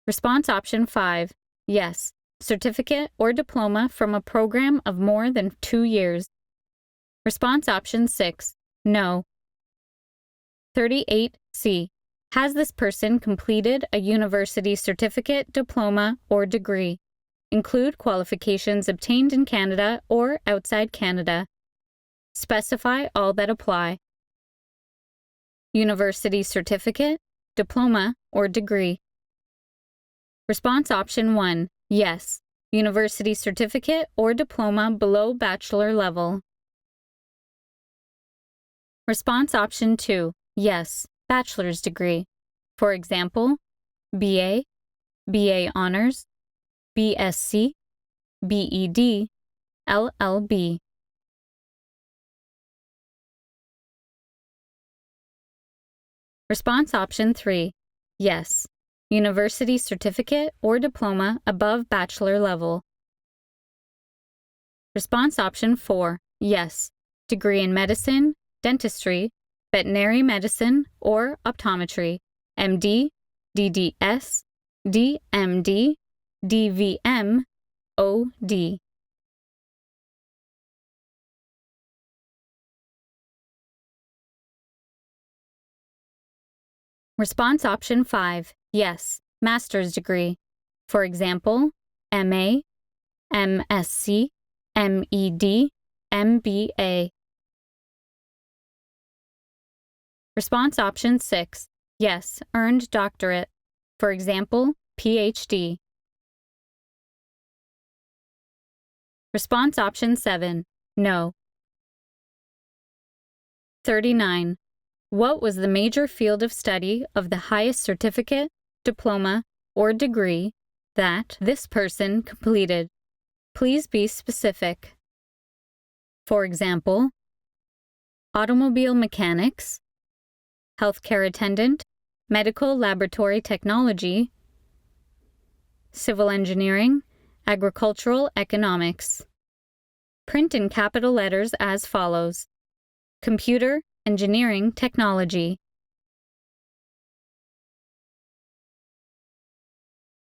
Response option 5, yes. Certificate or diploma from a program of more than 2 years. Response option 6, no. 38C. Has this person completed a university certificate, diploma, or degree? Include qualifications obtained in Canada or outside Canada. Specify all that apply. University certificate, diploma, or degree. Response option 1, yes. University certificate or diploma below bachelor level. Response option 2, yes. Bachelor's degree. For example, BA, BA Honors, BSc, BEd, LLB. Response option 3, yes. University certificate or diploma above bachelor level. Response option 4, yes. Degree in medicine, dentistry, veterinary medicine, or optometry, MD, DDS, DMD, DVM, OD. Response option 5, yes. Master's degree. For example, MA, MSc, MEd, MBA. Response option 6, yes. Earned doctorate. For example, PhD. Response option 7, no. 39. What was the major field of study of the highest certificate, diploma, or degree that this person completed? Please be specific. For example, automobile mechanics, healthcare attendant, medical laboratory technology, civil engineering, agricultural economics. Print in capital letters as follows: computer engineering technology.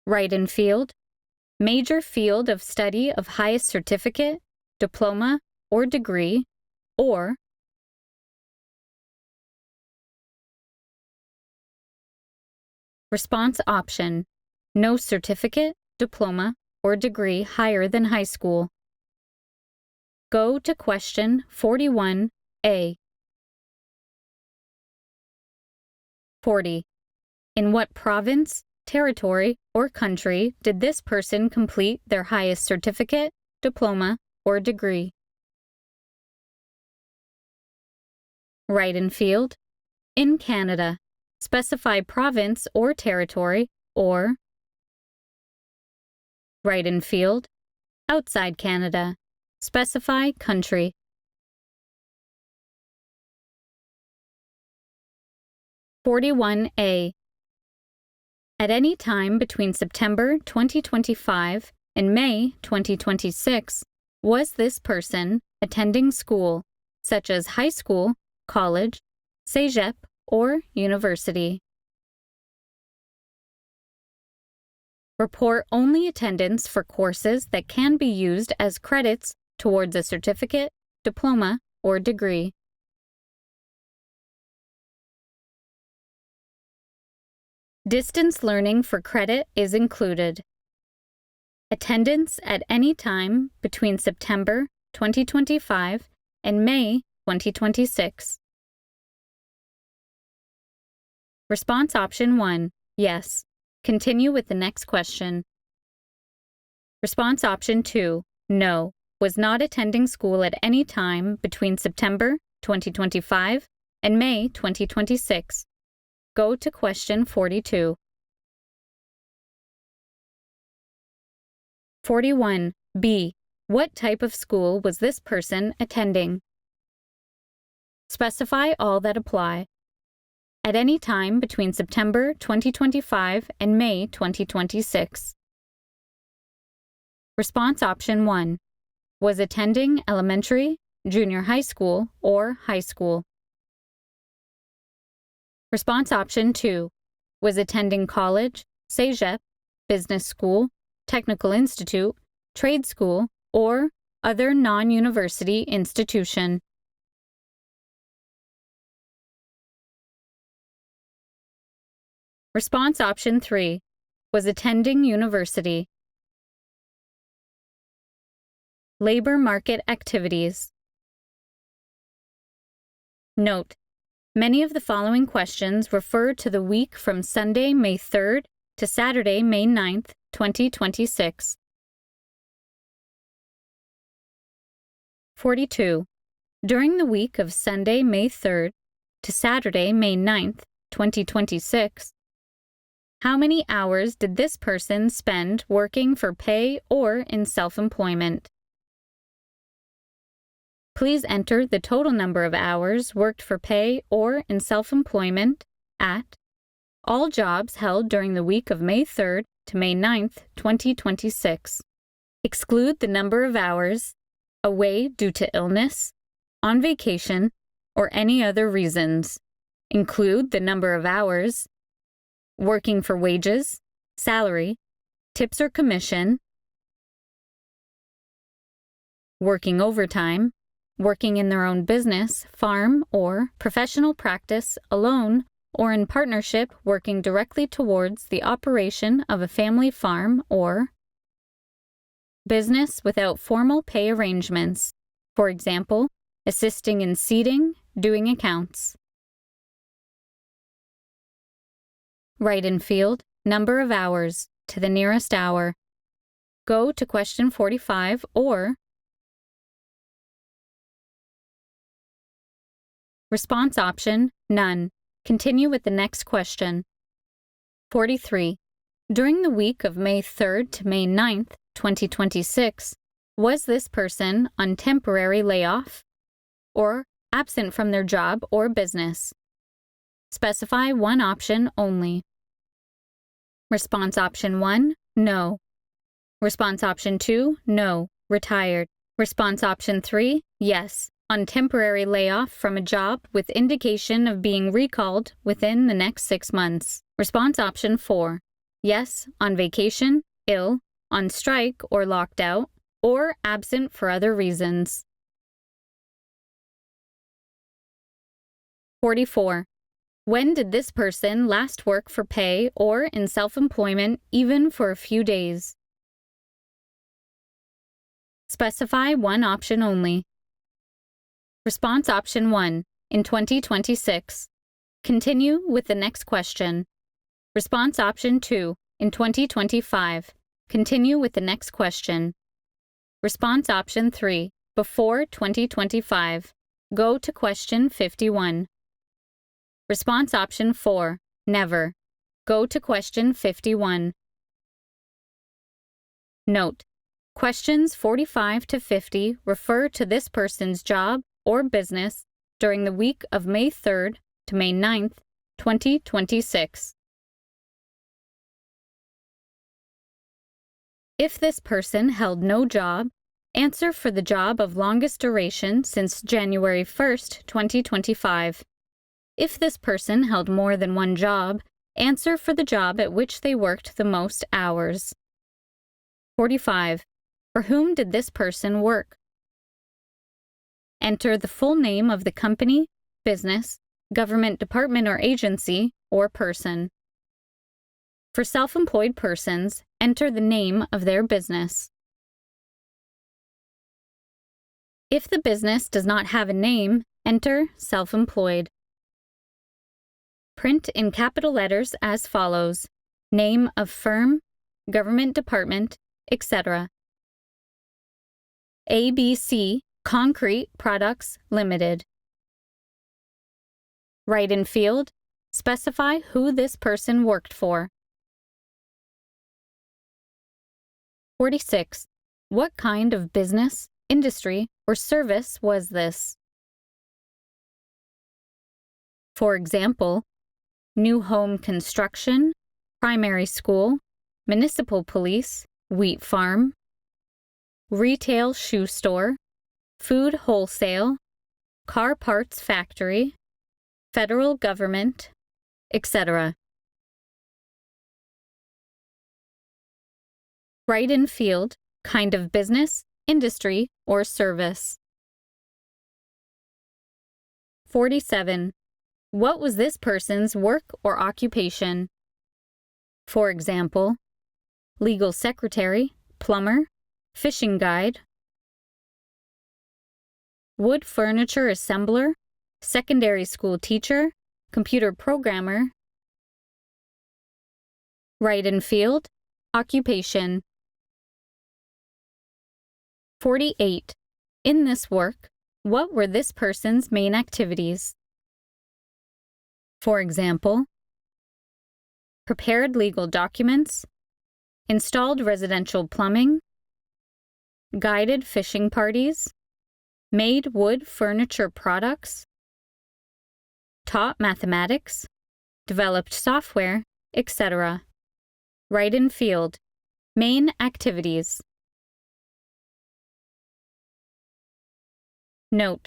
Write in field, major field of study of highest certificate, diploma, or degree, or response option, no certificate, diploma, or degree higher than high school. Go to question 41A. 40. In what province, territory, or country did this person complete their highest certificate, diploma, or degree? Write in field, in Canada. Specify province or territory or write in field, outside Canada. Specify country. (41A). At any time between September 2025 and May 2026, was this person attending school, such as high school, college, cégep, or university? Report only attendance for courses that can be used as credits towards a certificate, diploma, or degree. Distance learning for credit is included. Attendance at any time between September 2025 and May 2026. Response option 1, yes. Continue with the next question. Response option 2, no. Was not attending school at any time between September 2025 and May 2026. Go to question 42. 41B. What type of school was this person attending? Specify all that apply. At any time between September 2025 and May 2026. Response option 1. Was attending elementary, junior high school, or high school. Response option 2. Was attending college, cégep, business school, technical institute, trade school, or other non-university institution. Response option 3. Was attending university. Labor market activities. Note: many of the following questions refer to the week from Sunday, May 3rd to Saturday, May 9th, 2026. 42. During the week of Sunday, May 3rd to Saturday, May 9th, 2026, how many hours did this person spend working for pay or in self-employment? Please enter the total number of hours worked for pay or in self-employment at all jobs held during the week of May 3rd to May 9th, 2026. Exclude the number of hours away due to illness, on vacation, or any other reasons. Include the number of hours working for wages, salary, tips or commission, working overtime, working in their own business, farm, or professional practice alone or in partnership working directly towards the operation of a family farm or business without formal pay arrangements, for example, assisting in seeding, doing accounts. Write in field, number of hours, to the nearest hour. Go to question 45 or response option, none. Continue with the next question. 43. During the week of May 3rd to May 9th, 2026, was this person on temporary layoff or absent from their job or business? Specify one option only. Response option 1, no. Response option 2, no, retired. Response option 3, yes, on temporary layoff from a job with indication of being recalled within the next 6 months. Response option 4, yes, on vacation, ill, on strike or locked out, or absent for other reasons. 44. When did this person last work for pay or in self-employment even for a few days? Specify one option only. Response option 1, in 2026. Continue with the next question. Response option 2, in 2025. Continue with the next question. Response option 3, before 2025. Go to question 51. Response option 4, never. Go to question 51. Note: questions 45 to 50 refer to this person's job or business during the week of May 3rd to May 9th, 2026. If this person held no job, answer for the job of longest duration since January 1st, 2025. If this person held more than one job, answer for the job at which they worked the most hours. 45. For whom did this person work? Enter the full name of the company, business, government department or agency, or person. For self-employed persons, enter the name of their business. If the business does not have a name, enter self-employed. Print in capital letters as follows: name of firm, government department, etc. ABC Concrete Products Limited. Write in field, specify who this person worked for. 46. What kind of business, industry, or service was this? For example, new home construction, primary school, municipal police, wheat farm, retail shoe store, food wholesale, car parts factory, federal government, etc. Write in field, kind of business, industry, or service. 47. What was this person's work or occupation? For example, legal secretary, plumber, fishing guide, wood furniture assembler, secondary school teacher, computer programmer. Write in field, occupation. 48. In this work, what were this person's main activities? For example, prepared legal documents, installed residential plumbing, guided fishing parties, made wood furniture products, taught mathematics, developed software, etc. Write in field, main activities. Note: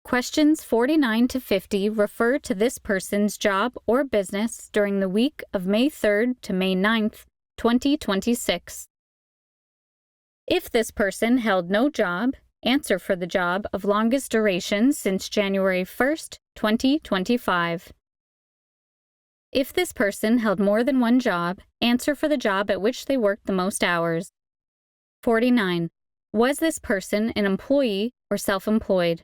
questions 49 to 50 refer to this person's job or business during the week of May 3rd to May 9th, 2026. If this person held no job, answer for the job of longest duration since January 1st, 2025. If this person held more than one job, answer for the job at which they worked the most hours. 49. Was this person an employee or self-employed?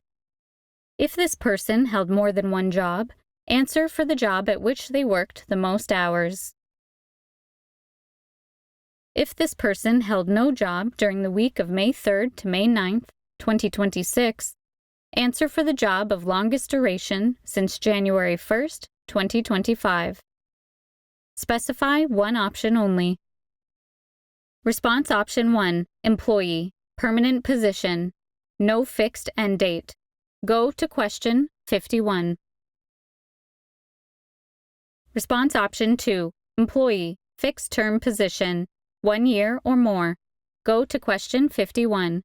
If this person held more than one job, answer for the job at which they worked the most hours. If this person held no job during the week of May 3rd to May 9th, 2026, answer for the job of longest duration since January 1st, 2025. Specify one option only. Response option 1, employee, permanent position, no fixed end date. Go to question 51. Response option 2, employee, fixed term position, 1 year or more. Go to question 51.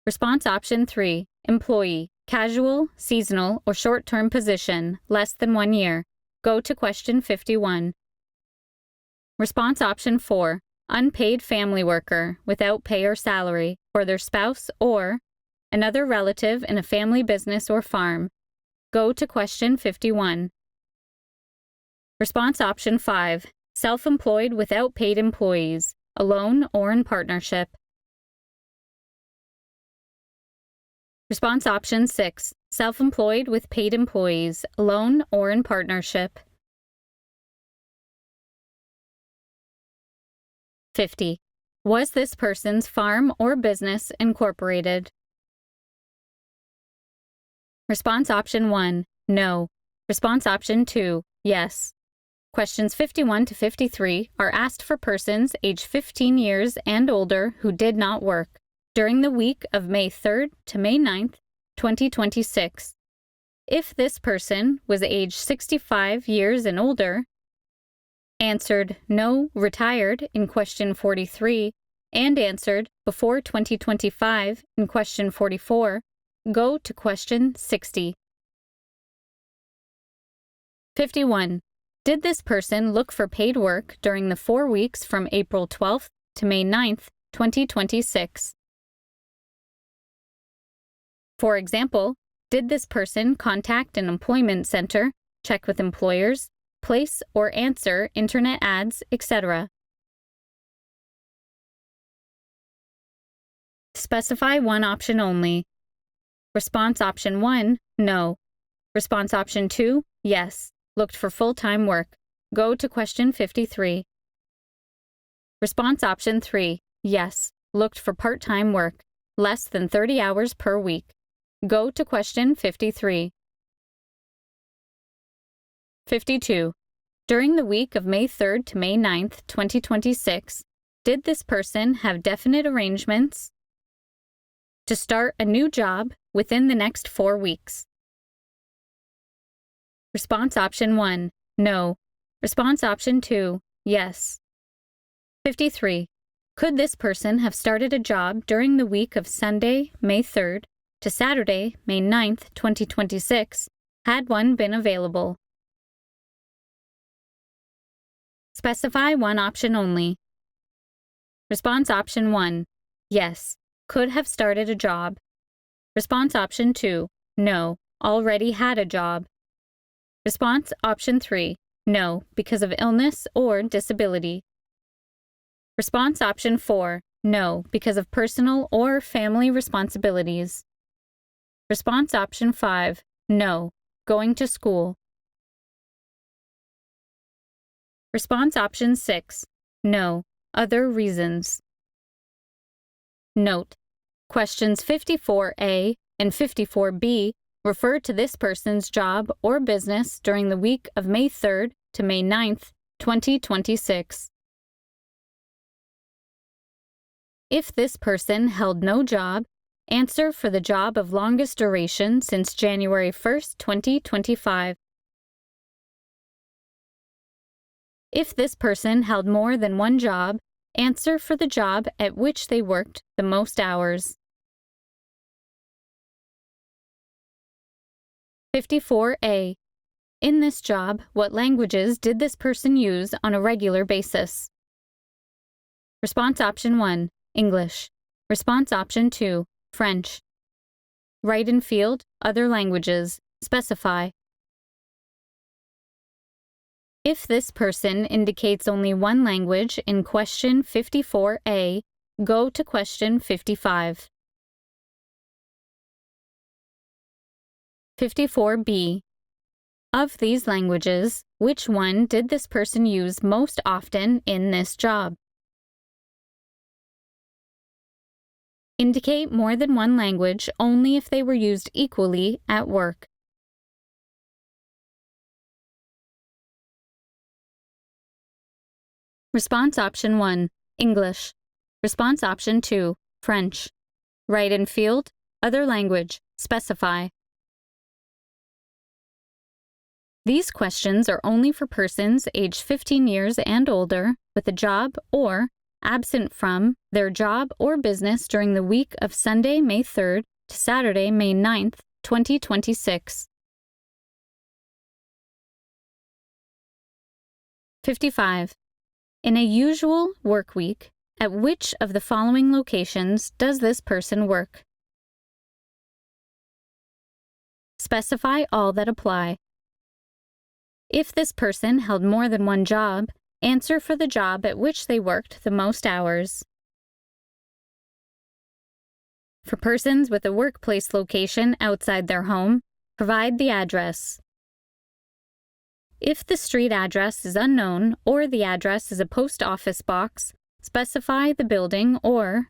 Response option 3, employee, casual, seasonal, or short-term position, less than 1 year. Go to question 51. Response option 4, unpaid family worker, without pay or salary, for their spouse or another relative in a family business or farm. Go to question 51. Response option 5, self-employed without paid employees, alone or in partnership. Response option 6, self-employed with paid employees, alone or in partnership. 50. Was this person's farm or business incorporated? Response option 1, no. Response option 2, yes. Questions 51 to 53 are asked for persons age 15 years and older who did not work during the week of May 3rd to May 9th, 2026. If this person was age 65 years and older, answered no, retired in question 43, and answered before 2025 in question 44, go to question 60. 51. Did this person look for paid work during the 4 weeks from April 12th to May 9th, 2026? For example, did this person contact an employment center, check with employers, place or answer internet ads, etc.? Specify one option only. Response option 1, no. Response option 2, yes. Looked for full-time work. Go to question 53. Response option 3, yes. Looked for part-time work, less than 30 hours per week. Go to question 53. 52. During the week of May 3rd to May 9th, 2026, did this person have definite arrangements to start a new job within the next 4 weeks? Response option 1, no. Response option 2, yes. 53. Could this person have started a job during the week of Sunday, May 3rd to Saturday, May 9th, 2026, had one been available? Specify one option only. Response option 1, yes. Could have started a job. Response option 2, no. Already had a job. Response option 3, no, because of illness or disability. Response option 4, no, because of personal or family responsibilities. Response option 5, no, going to school. Response option 6, no, other reasons. Note: questions 54A and 54B refer to this person's job or business during the week of May 3rd to May 9th, 2026. If this person held no job, answer for the job of longest duration since January 1st, 2025. If this person held more than one job, answer for the job at which they worked the most hours. 54A. In this job, what languages did this person use on a regular basis? Response option 1, English. Response option 2, French. Write in field, other languages. Specify. If this person indicates only one language in question 54A, go to question 55. 54B. Of these languages, which one did this person use most often in this job? Indicate more than one language only if they were used equally at work. Response option 1, English. Response option 2, French. Write in field, other language. Specify. These questions are only for persons aged 15 years and older with a job or absent from their job or business during the week of Sunday, May 3rd to Saturday, May 9th, 2026. 55. In a usual work week, at which of the following locations does this person work? Specify all that apply. If this person held more than one job, answer for the job at which they worked the most hours. For persons with a workplace location outside their home, provide the address. If the street address is unknown or the address is a post office box, specify the building or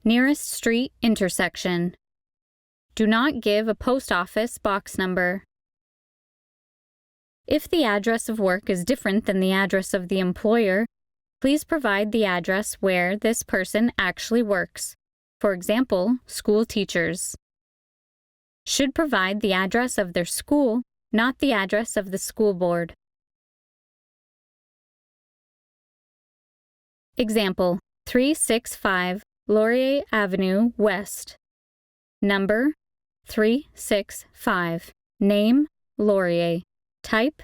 nearest street intersection. Do not give a post office box number. If the address of work is different than the address of the employer, please provide the address where this person actually works. For example, school teachers should provide the address of their school, not the address of the school board. Example: 365 Laurier Avenue West. Number: 365. Name: Laurier. Type: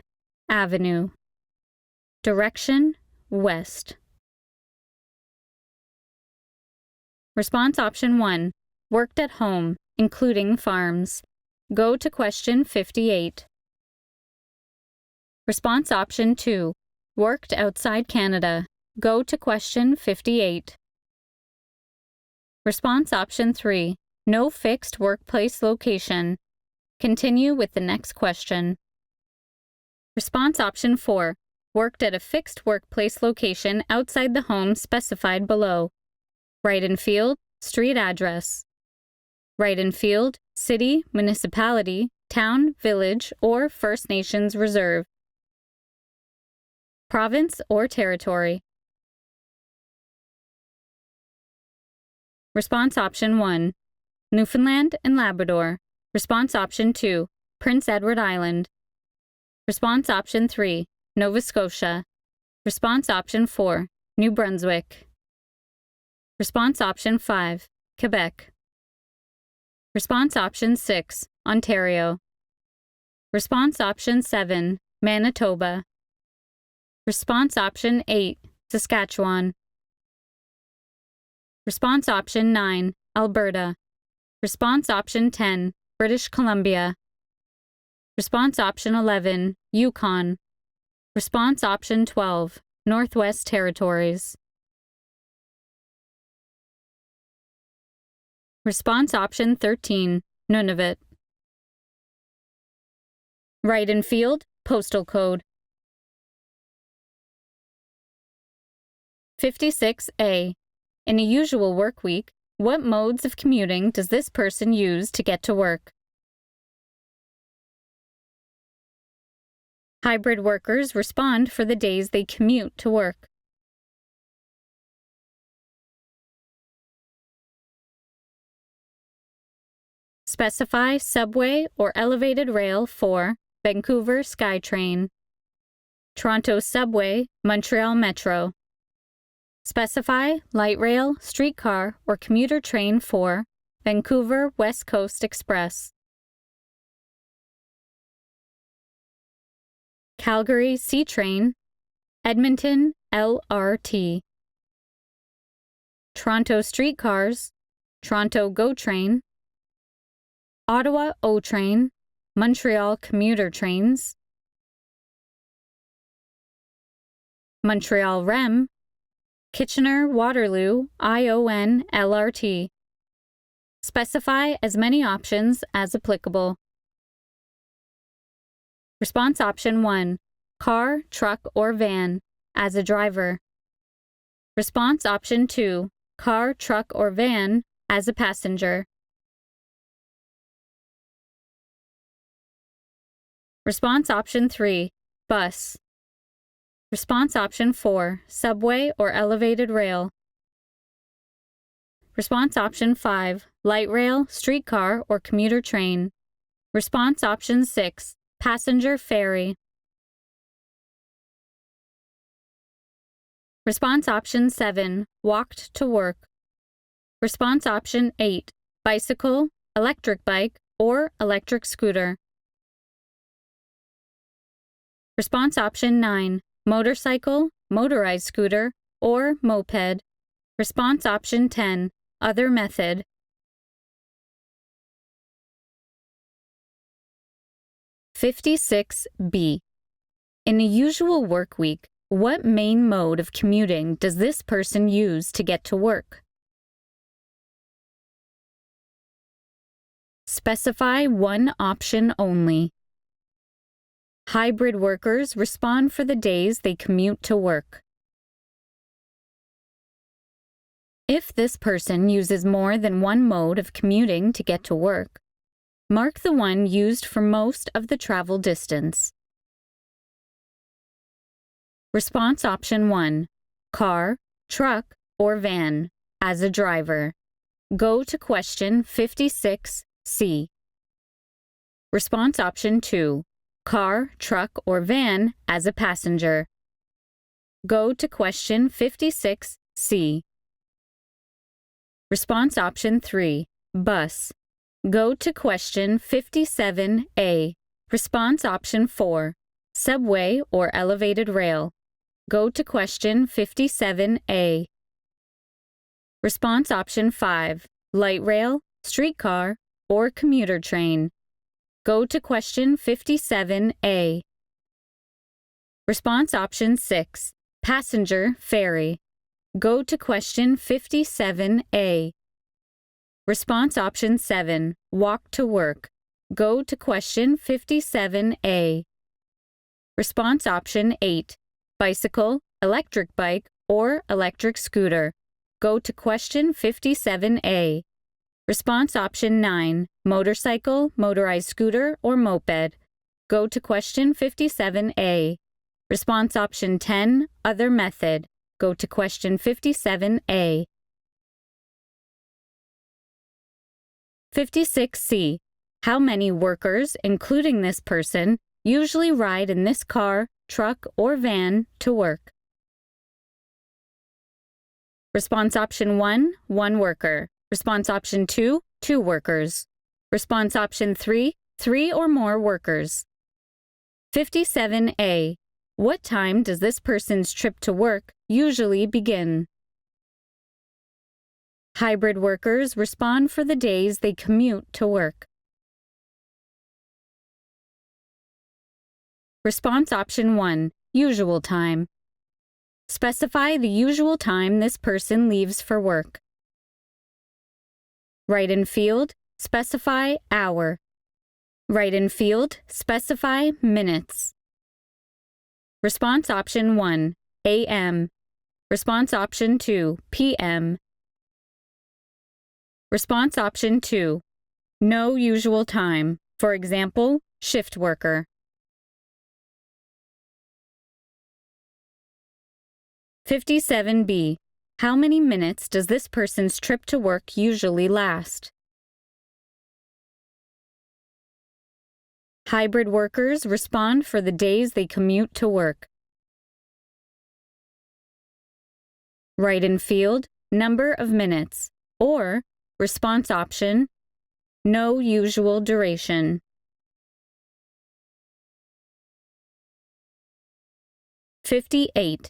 Avenue. Direction: West. Response option 1. Worked at home, including farms. Go to question 58. Response option 2. Worked outside Canada. Go to question 58. Response option 3. No fixed workplace location. Continue with the next question. Response option 4. Worked at a fixed workplace location outside the home specified below. Write in field, street address. Write in field, city, municipality, town, village, or First Nations reserve. Province or territory. Response option 1. Newfoundland and Labrador. Response option 2. Prince Edward Island. Response option 3. Nova Scotia. Response option 4. New Brunswick. Response option 5. Quebec. Response option 6. Ontario. Response option 7. Manitoba. Response option 8. Saskatchewan. Response option 9. Alberta. Response option 10. British Columbia. Response option 11. Yukon. Response option 12. Northwest Territories. Response option 13. Nunavut. Write in field, postal code. 56A. In a usual work week, what modes of commuting does this person use to get to work? Hybrid workers respond for the days they commute to work. Specify subway or elevated rail for Vancouver SkyTrain, Toronto Subway, Montreal Metro. Specify light rail, streetcar, or commuter train for Vancouver West Coast Express, Calgary C-Train, Edmonton LRT, Toronto streetcars, Toronto GO Train, Ottawa O-Train, Montreal commuter trains, Montreal REM, Kitchener-Waterloo ION LRT. Specify as many options as applicable. Response option 1. Car, truck, or van, as a driver. Response option 2. Car, truck, or van, as a passenger. Response option 3. Bus. Response option 4. Subway or elevated rail. Response option 5. Light rail, streetcar, or commuter train. Response option 6. Passenger ferry. Response option 7. Walked to work. Response option 8. Bicycle, electric bike, or electric scooter. Response option 9. Motorcycle, motorized scooter, or moped. Response option 10. Other method. (56B). In a usual work week, what main mode of commuting does this person use to get to work? Specify one option only. Hybrid workers respond for the days they commute to work. If this person uses more than one mode of commuting to get to work, mark the one used for most of the travel distance. Response option 1, car, truck, or van, as a driver. Go to question 56C. Response option 2, car, truck, or van, as a passenger. Go to question 56C. Response option 3, bus. Go to question 57A. Response option 4, subway or elevated rail. Go to question 57A. Response option 5, light rail, streetcar, or commuter train. Go to question 57A. Response option 6, passenger ferry. Go to question 57A. Response option 7, walk to work. Go to question 57A. Response option 8, bicycle, electric bike, or electric scooter. Go to question 57A. Response option 9, motorcycle, motorized scooter, or moped. Go to question 57A. Response option 10, other method. Go to question 57A. 56C. How many workers, including this person, usually ride in this car, truck, or van to work? Response option 1, 1 worker. Response option 2, 2 workers. Response option 3, 3 or more workers. 57A. What time does this person's trip to work usually begin? Hybrid workers respond for the days they commute to work. Response option 1, usual time. Specify the usual time this person leaves for work. Write in field, specify hour. Write in field, specify minutes. Response option 1, AM. Response option 2, PM. Response option 2, no usual time. For example, shift worker. 57B. How many minutes does this person's trip to work usually last? Hybrid workers respond for the days they commute to work. Write in field, number of minutes, or response option, no usual duration. 58.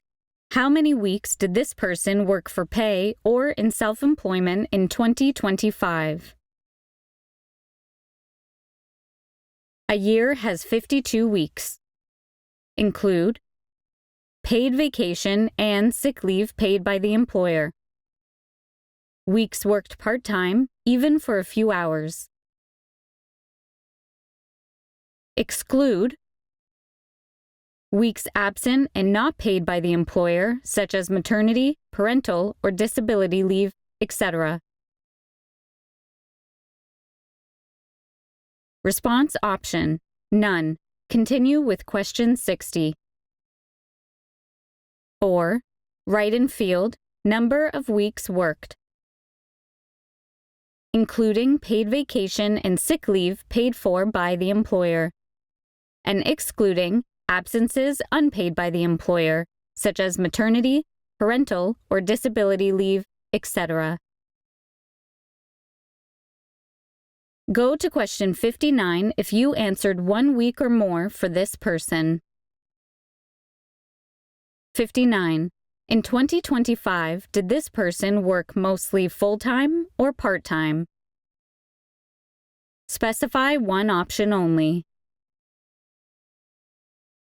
How many weeks did this person work for pay or in self-employment in 2025? A year has 52 weeks. Include paid vacation and sick leave paid by the employer. Weeks worked part-time, even for a few hours. Exclude weeks absent and not paid by the employer, such as maternity, parental, or disability leave, etc. Response option, none. Continue with question 60. Or, write in field, number of weeks worked, including paid vacation and sick leave paid for by the employer, and excluding absences unpaid by the employer, such as maternity, parental, or disability leave, etc. Go to question 59 if you answered 1 week or more for this person. 59. In 2025, did this person work mostly full-time or part-time? Specify one option only.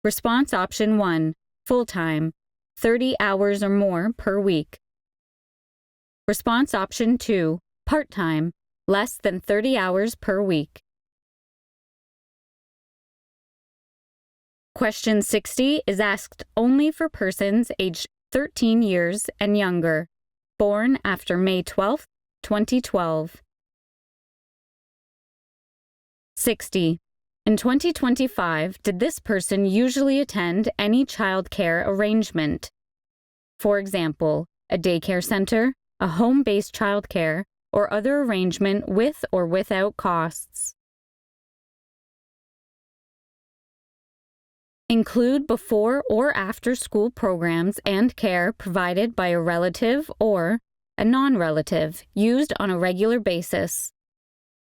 Response option 1, full-time, 30 hours or more per week. Response option 2, part-time, less than 30 hours per week. Question 60 is asked only for persons aged 13 years and younger, born after May 12, 2012. 60. In 2025, did this person usually attend any child care arrangement? For example, a daycare center, a home-based childcare, or other arrangement with or without costs. Include before or after school programs and care provided by a relative or a non-relative used on a regular basis.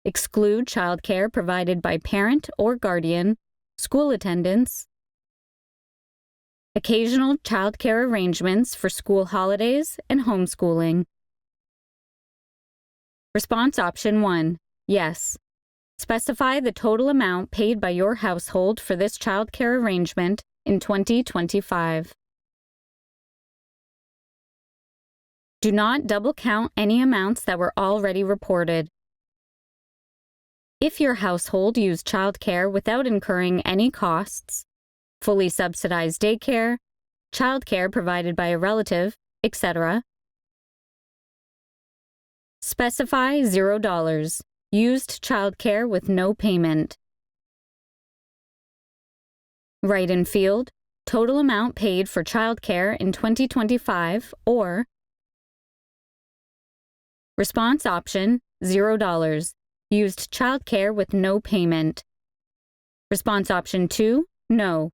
Exclude childcare provided by parent or guardian, school attendance, occasional childcare arrangements for school holidays and homeschooling. Response option 1, yes. Specify the total amount paid by your household for this childcare arrangement in 2025. Do not double count any amounts that were already reported. If your household used childcare without incurring any costs, fully subsidized daycare, childcare provided by a relative, etc., specify $0. Used childcare with no payment. Write in field, total amount paid for childcare in 2025 or response option, $0. Used childcare with no payment. Response option 2, no.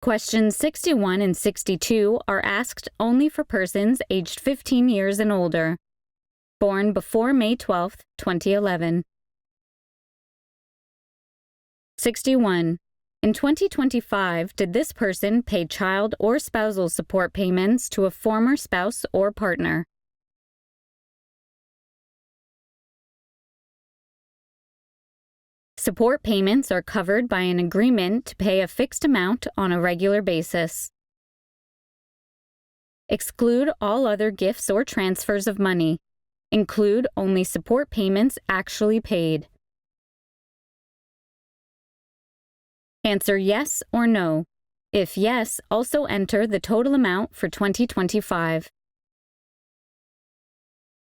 Questions 61 and 62 are asked only for persons aged 15 years and older, born before May 12, 2011. 61. In 2025, did this person pay child or spousal support payments to a former spouse or partner? Support payments are covered by an agreement to pay a fixed amount on a regular basis. Exclude all other gifts or transfers of money. Include only support payments actually paid. Answer yes or no. If yes, also enter the total amount for 2025.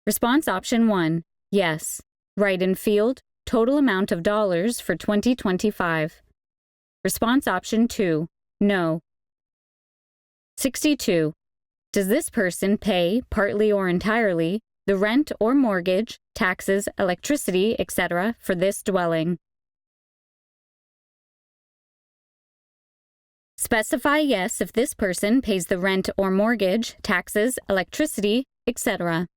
Response option 1, yes. Write in field, total amount of dollars for 2025. Response option 2, no. 62. Does this person pay, partly or entirely, the rent or mortgage, taxes, electricity, etc. for this dwelling? Specify yes if this person pays the rent or mortgage, taxes, electricity, etc.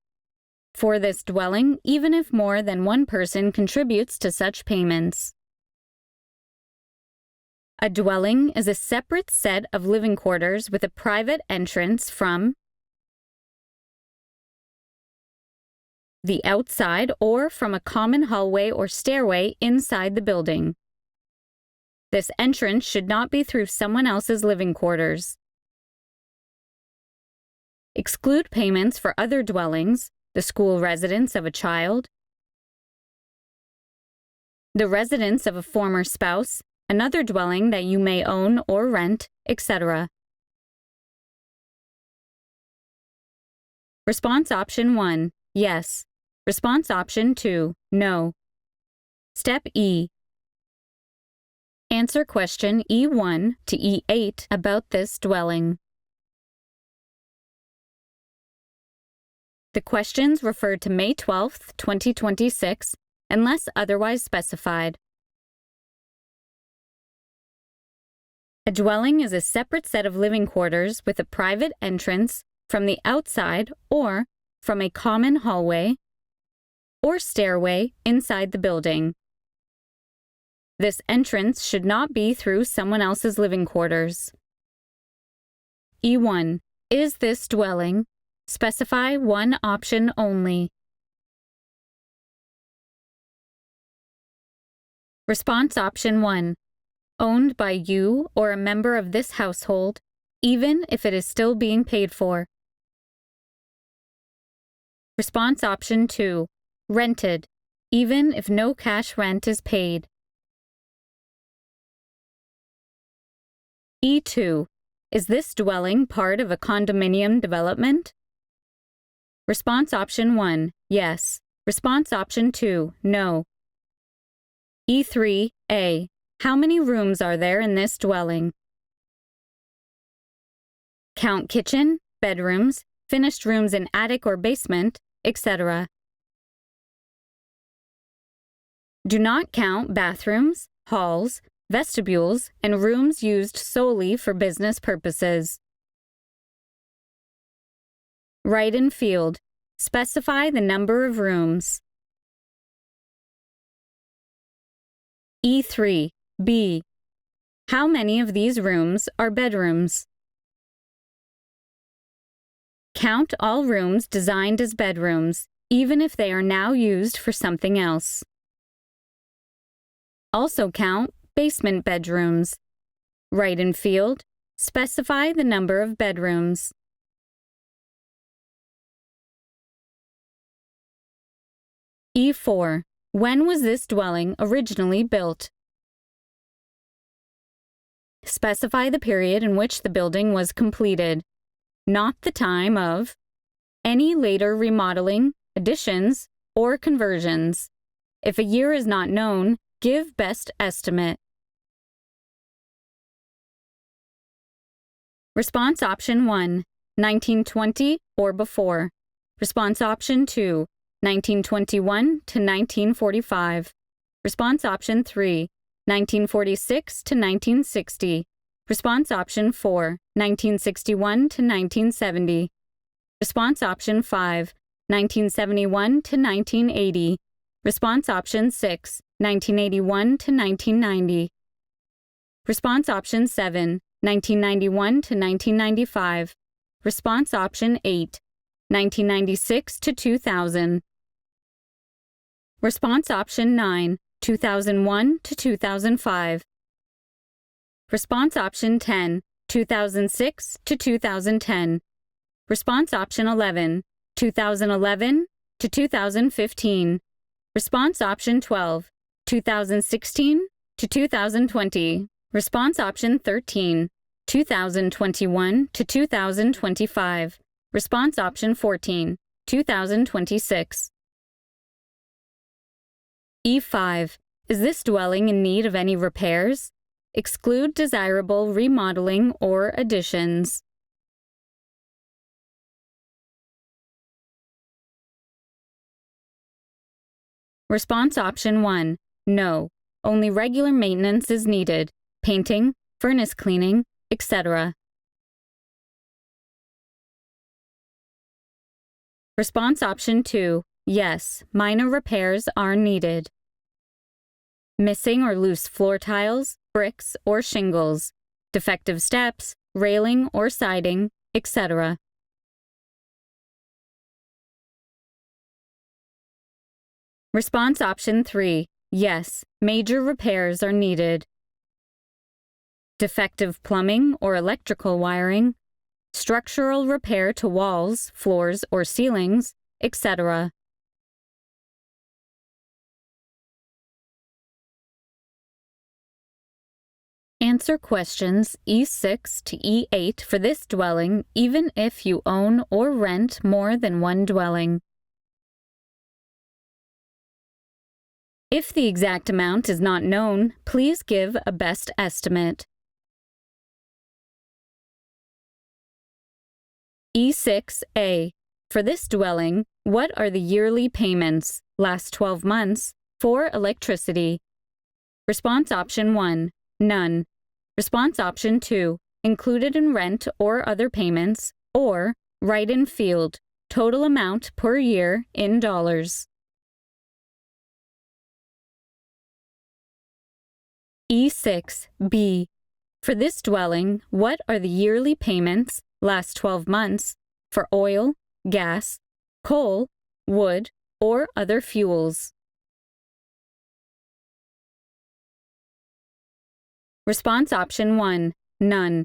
for this dwelling, even if more than one person contributes to such payments. A dwelling is a separate set of living quarters with a private entrance from the outside or from a common hallway or stairway inside the building. This entrance should not be through someone else's living quarters. Exclude payments for other dwellings, the school residence of a child, the residence of a former spouse, another dwelling that you may own or rent, etc. Response option 1, yes. Response option 2, no. Step E. Answer question E1 to E8 about this dwelling. The questions refer to May 12, 2026, unless otherwise specified. A dwelling is a separate set of living quarters with a private entrance from the outside or from a common hallway or stairway inside the building. This entrance should not be through someone else's living quarters. E1. Is this dwelling? Specify one option only. Response option 1. Owned by you or a member of this household, even if it is still being paid for. Response option 2. Rented, even if no cash rent is paid. E2. Is this dwelling part of a condominium development? Response option 1, yes. Response option 2, no. E3A. How many rooms are there in this dwelling? Count kitchen, bedrooms, finished rooms in attic or basement, etc. Do not count bathrooms, halls, vestibules, and rooms used solely for business purposes. Write in field. Specify the number of rooms. E3B. How many of these rooms are bedrooms? Count all rooms designed as bedrooms, even if they are now used for something else. Also count basement bedrooms. Write in field. Specify the number of bedrooms. E4. When was this dwelling originally built? Specify the period in which the building was completed, not the time of any later remodeling, additions, or conversions. If a year is not known, give best estimate. Response option 1, 1920 or before. Response option 2, 1921 to 1945. Response option 3, 1946 to 1960. Response option 4, 1961 to 1970. Response option 5, 1971 to 1980. Response option 6, 1981 to 1990. Response option 7, 1991 to 1995. Response option 8, 1996 to 2000. Response option 9, 2001 to 2005. Response option 10, 2006 to 2010. Response option 11, 2011 to 2015. Response option 12, 2016 to 2020. Response option 13, 2021 to 2025. Response option 14, 2026. E5. Is this dwelling in need of any repairs? Exclude desirable remodeling or additions. Response option 1. No. Only regular maintenance is needed. Painting, furnace cleaning, etc. Response option 2. Yes. Minor repairs are needed. Missing or loose floor tiles, bricks, or shingles, defective steps, railing or siding, etc. Response option 3. Yes, major repairs are needed. Defective plumbing or electrical wiring, structural repair to walls, floors, or ceilings, etc. Answer questions E6 to E8 for this dwelling, even if you own or rent more than one dwelling. If the exact amount is not known, please give a best estimate. E6A. For this dwelling, what are the yearly payments, last 12 months, for electricity? Response option 1. None. Response option 2. Included in rent or other payments, or write in field, total amount per year in dollars. E6B. For this dwelling, what are the yearly payments, last 12 months, for oil, gas, coal, wood, or other fuels? Response option 1. None.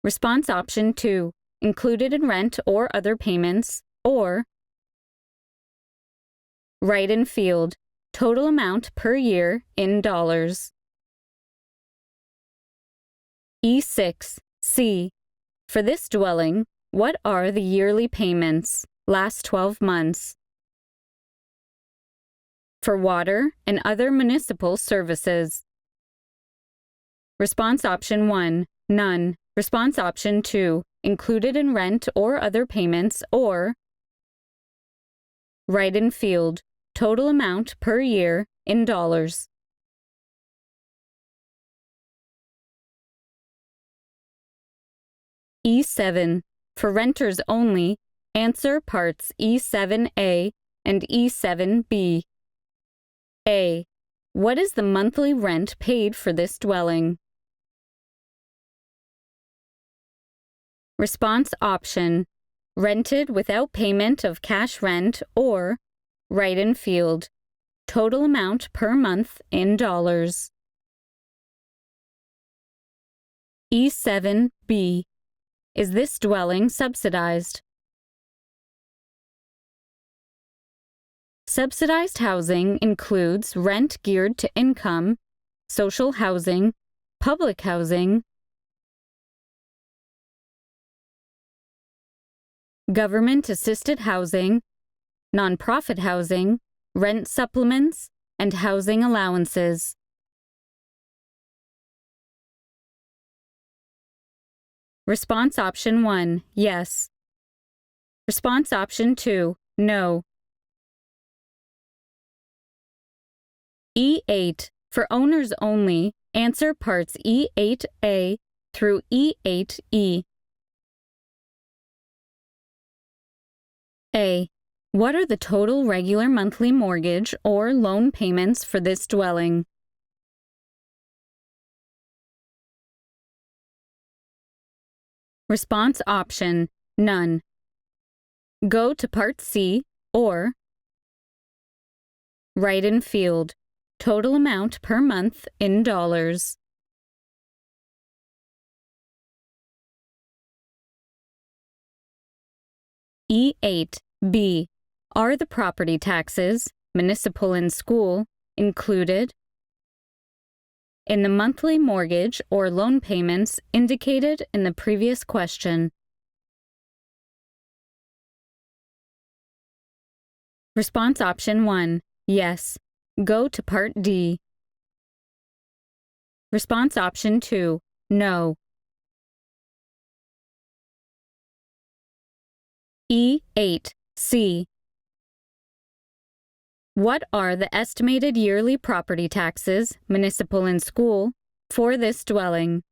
Response option 2. Included in rent or other payments, or write in field, total amount per year in dollars. E6C. For this dwelling, what are the yearly payments, last 12 months? for water and other municipal services. Response option 1, none. Response option 2, included in rent or other payments, or right in field, total amount per year in dollars. E7, for renters only, answer parts E7A and E7B. A. What is the monthly rent paid for this dwelling? Response option, rented without payment of cash rent, or right in field, total amount per month in dollars. E7B. Is this dwelling subsidized? Subsidized housing includes rent geared to income, social housing, public housing, government-assisted housing, nonprofit housing, rent supplements, and housing allowances. Response option 1, yes. Response option 2, no. E8, for owners only, answer parts E8A through E8E. A. What are the total regular monthly mortgage or loan payments for this dwelling? Response option, none. Go to Part C, or right in field, total amount per month in dollars. E8B. Are the property taxes, municipal and school, included in the monthly mortgage or loan payments indicated in the previous question? Response option 1, yes. Go to Part D. Response option 2, no. E8C. What are the estimated yearly property taxes, municipal and school, for this dwelling?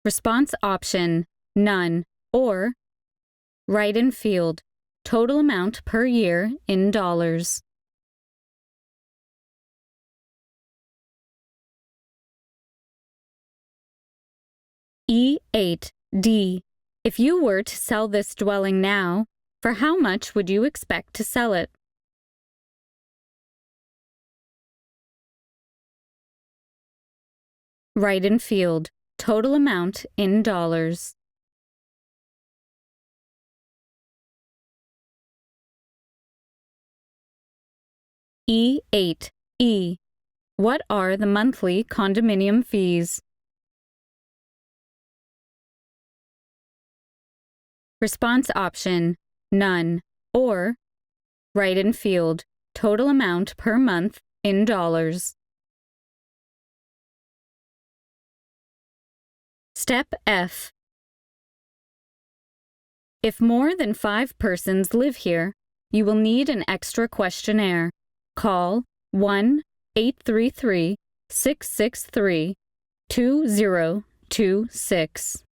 Response option, none, or right in field, total amount per year in dollars. E8D. If you were to sell this dwelling now, for how much would you expect to sell it? Right in field, total amount in dollars. E8E. What are the monthly condominium fees? Response option, none, or right in field, total amount per month in dollars. Step F. If more than 5 persons live here, you will need an extra questionnaire. Call 1-833-663-2026.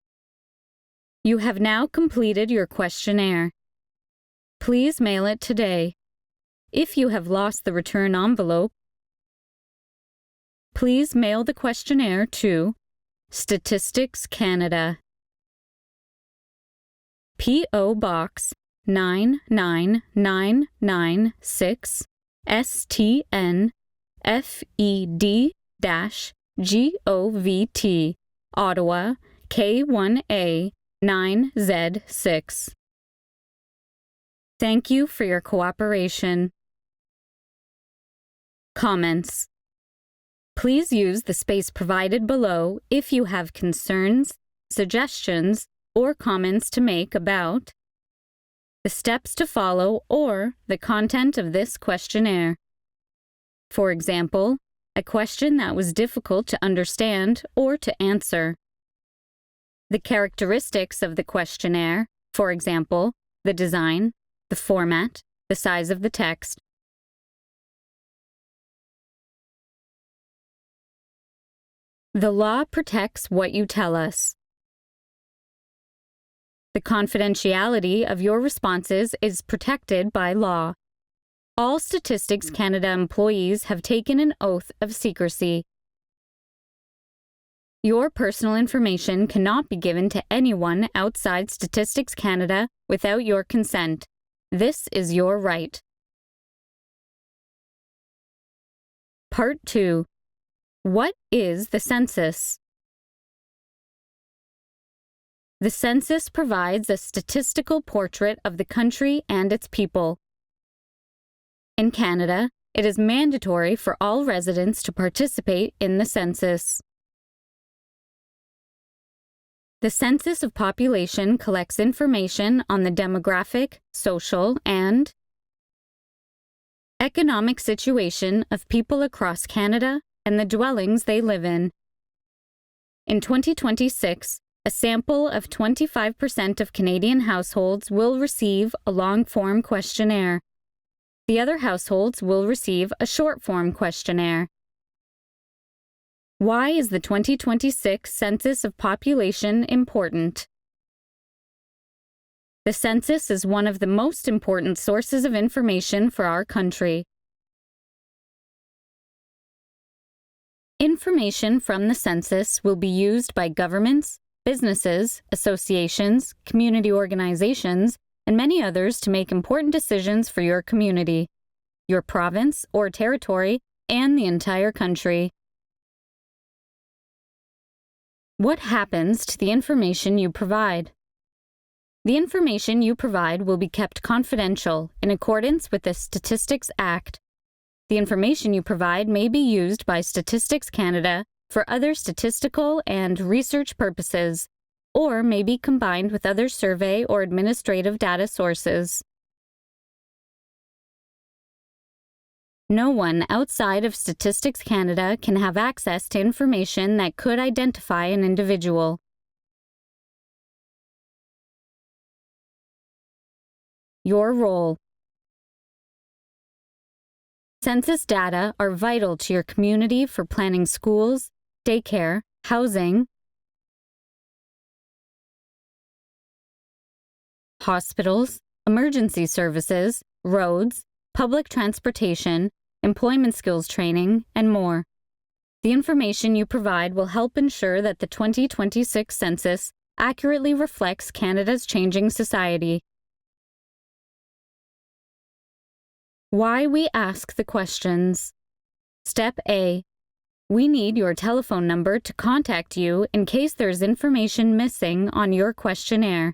You have now completed your questionnaire. Please mail it today. If you have lost the return envelope, please mail the questionnaire to Statistics Canada, P.O. Box 99996, STN, FED-GOVT, Ottawa, K1A 9Z6. Thank you for your cooperation. Comments. Please use the space provided below if you have concerns, suggestions, or comments to make about the steps to follow, or the content of this questionnaire. For example, a question that was difficult to understand or to answer. The characteristics of the questionnaire, for example, the design, the format, the size of the text. The law protects what you tell us. The confidentiality of your responses is protected by law. All Statistics Canada employees have taken an oath of secrecy. Your personal information cannot be given to anyone outside Statistics Canada without your consent. This is your right. Part 2. What is the census? The census provides a statistical portrait of the country and its people. In Canada, it is mandatory for all residents to participate in the census. The Census of Population collects information on the demographic, social, and economic situation of people across Canada and the dwellings they live in. In 2026, a sample of 25% of Canadian households will receive a long-form questionnaire. The other households will receive a short-form questionnaire. Why is the 2026 Census of Population important? The census is one of the most important sources of information for our country. Information from the census will be used by governments, businesses, associations, community organizations, and many others to make important decisions for your community, your province or territory, and the entire country. What happens to the information you provide? The information you provide will be kept confidential in accordance with the Statistics Act. The information you provide may be used by Statistics Canada for other statistical and research purposes, or may be combined with other survey or administrative data sources. No one outside of Statistics Canada can have access to information that could identify an individual. Your role. Census data are vital to your community for planning schools, daycare, housing, hospitals, emergency services, roads, public transportation, employment skills training, and more. The information you provide will help ensure that the 2026 census accurately reflects Canada's changing society. Why we ask the questions. Step A. We need your telephone number to contact you in case there is information missing on your questionnaire.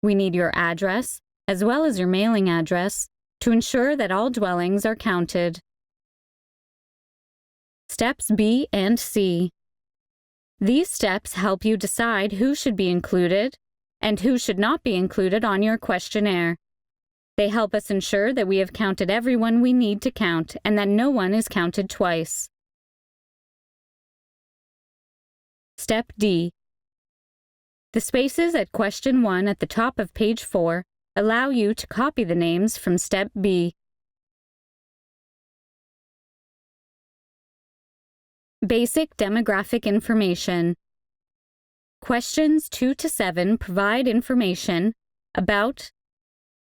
We need your address, as well as your mailing address, to ensure that all dwellings are counted. Steps B and C. These steps help you decide who should be included and who should not be included on your questionnaire. They help us ensure that we have counted everyone we need to count and that no one is counted twice. Step D. The spaces at question 1 at the top of page 4 allow you to copy the names from Step B. Basic demographic information. Questions 2 to 7 provide information about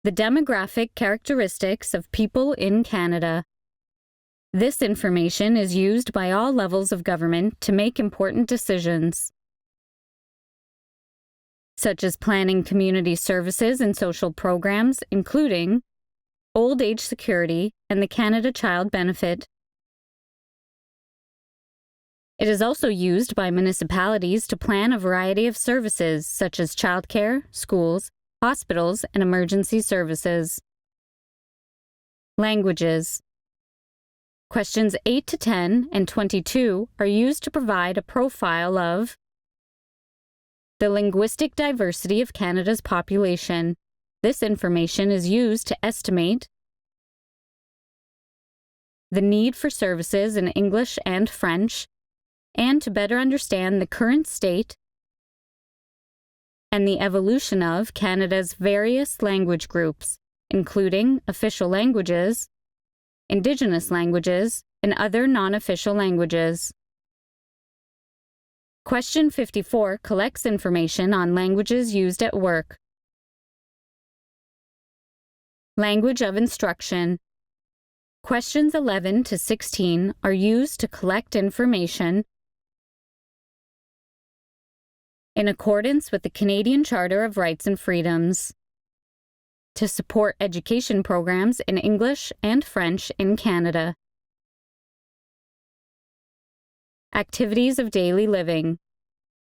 the demographic characteristics of people in Canada. This information is used by all levels of government to make important decisions, such as planning community services and social programs, including old age security and the Canada Child Benefit. It is also used by municipalities to plan a variety of services, such as childcare, schools, hospitals, and emergency services. Languages. Questions 8 to 10 and 22 are used to provide a profile of the linguistic diversity of Canada's population. This information is used to estimate the need for services in English and French, and to better understand the current state and the evolution of Canada's various language groups, including official languages, Indigenous languages, and other non-official languages. Question 54 collects information on languages used at work. Language of instruction. Questions 11 to 16 are used to collect information in accordance with the Canadian Charter of Rights and Freedoms to support education programs in English and French in Canada. Activities of daily living.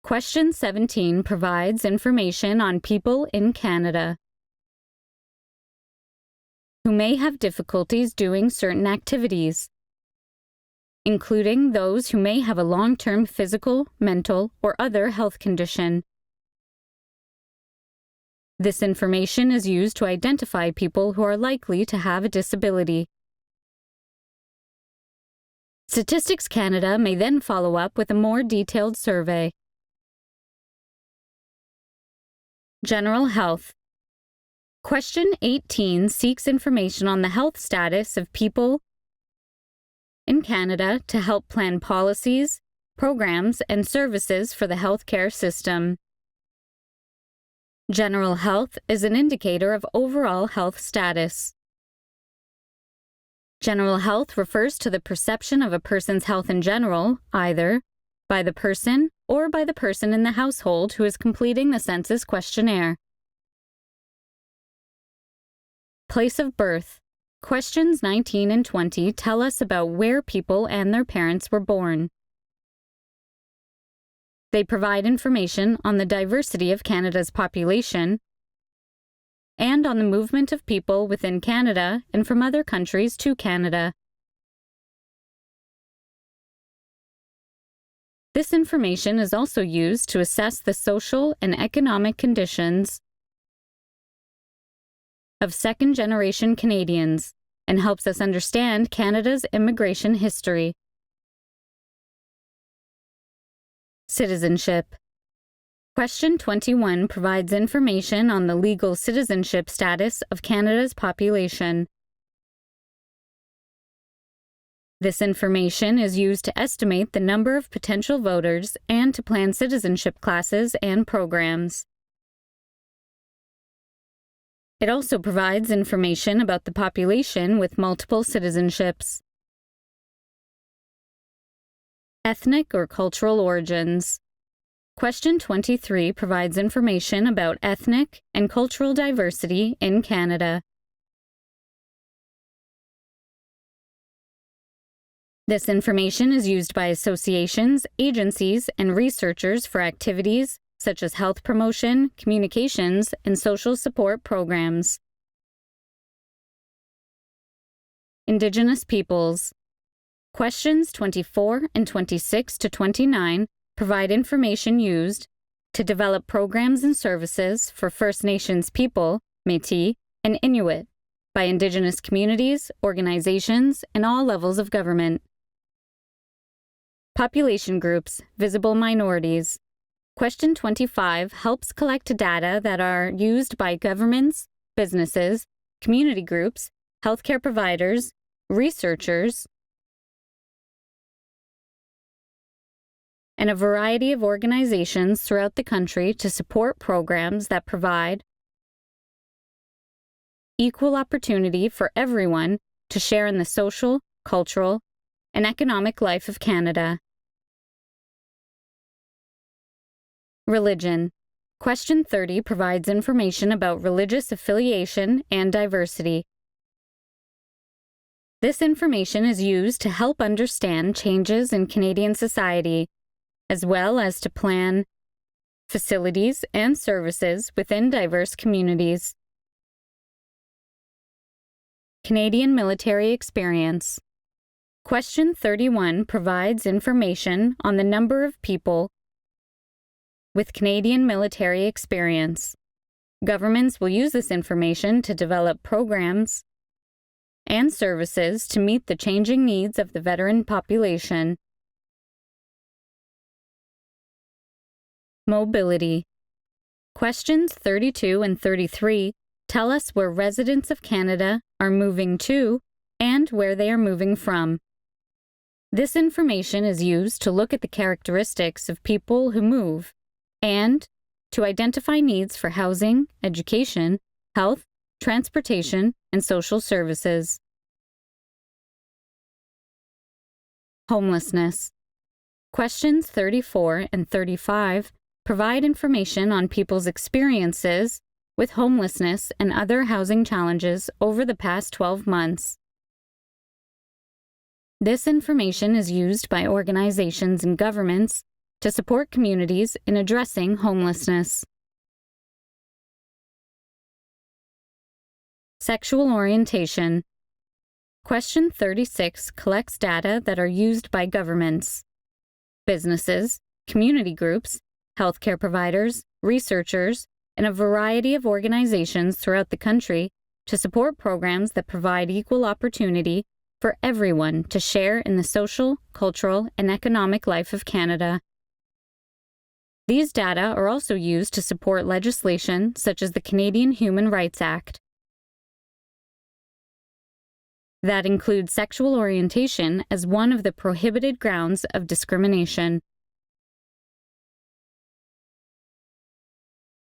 Question 17 provides information on people in Canada who may have difficulties doing certain activities, including those who may have a long-term physical, mental, or other health condition. This information is used to identify people who are likely to have a disability. Statistics Canada may then follow up with a more detailed survey. General health. Question 18 seeks information on the health status of people in Canada to help plan policies, programs, and services for the healthcare system. General health is an indicator of overall health status. General health refers to the perception of a person's health in general, either by the person or by the person in the household who is completing the census questionnaire. Place of birth. Questions 19 and 20 tell us about where people and their parents were born. They provide information on the diversity of Canada's population and on the movement of people within Canada and from other countries to Canada. This information is also used to assess the social and economic conditions of second-generation Canadians and helps us understand Canada's immigration history. Citizenship. Question 21 provides information on the legal citizenship status of Canada's population. This information is used to estimate the number of potential voters and to plan citizenship classes and programs. It also provides information about the population with multiple citizenships. Ethnic or cultural origins. Question 23 provides information about ethnic and cultural diversity in Canada. This information is used by associations, agencies, and researchers for activities such as health promotion, communications, and social support programs. Indigenous peoples. Questions 24 and 26 to 29 provide information used to develop programs and services for First Nations people, Métis, and Inuit by Indigenous communities, organizations, and all levels of government. Population groups, visible minorities. Question 25 helps collect data that are used by governments, businesses, community groups, healthcare providers, researchers, and a variety of organizations throughout the country to support programs that provide equal opportunity for everyone to share in the social, cultural, and economic life of Canada. Religion. Question 30 provides information about religious affiliation and diversity. This information is used to help understand changes in Canadian society, as well as to plan facilities and services within diverse communities. Canadian military experience. Question 31 provides information on the number of people with Canadian military experience. Governments will use this information to develop programs and services to meet the changing needs of the veteran population. Mobility. Questions 32 and 33 tell us where residents of Canada are moving to and where they are moving from. This information is used to look at the characteristics of people who move and to identify needs for housing, education, health, transportation, and social services. Homelessness. Questions 34 and 35 provide information on people's experiences with homelessness and other housing challenges over the past 12 months. This information is used by organizations and governments to support communities in addressing homelessness. Sexual orientation. Question 36 collects data that are used by governments, businesses, community groups, healthcare providers, researchers, and a variety of organizations throughout the country to support programs that provide equal opportunity for everyone to share in the social, cultural, and economic life of Canada. These data are also used to support legislation such as the Canadian Human Rights Act. That includes sexual orientation as one of the prohibited grounds of discrimination.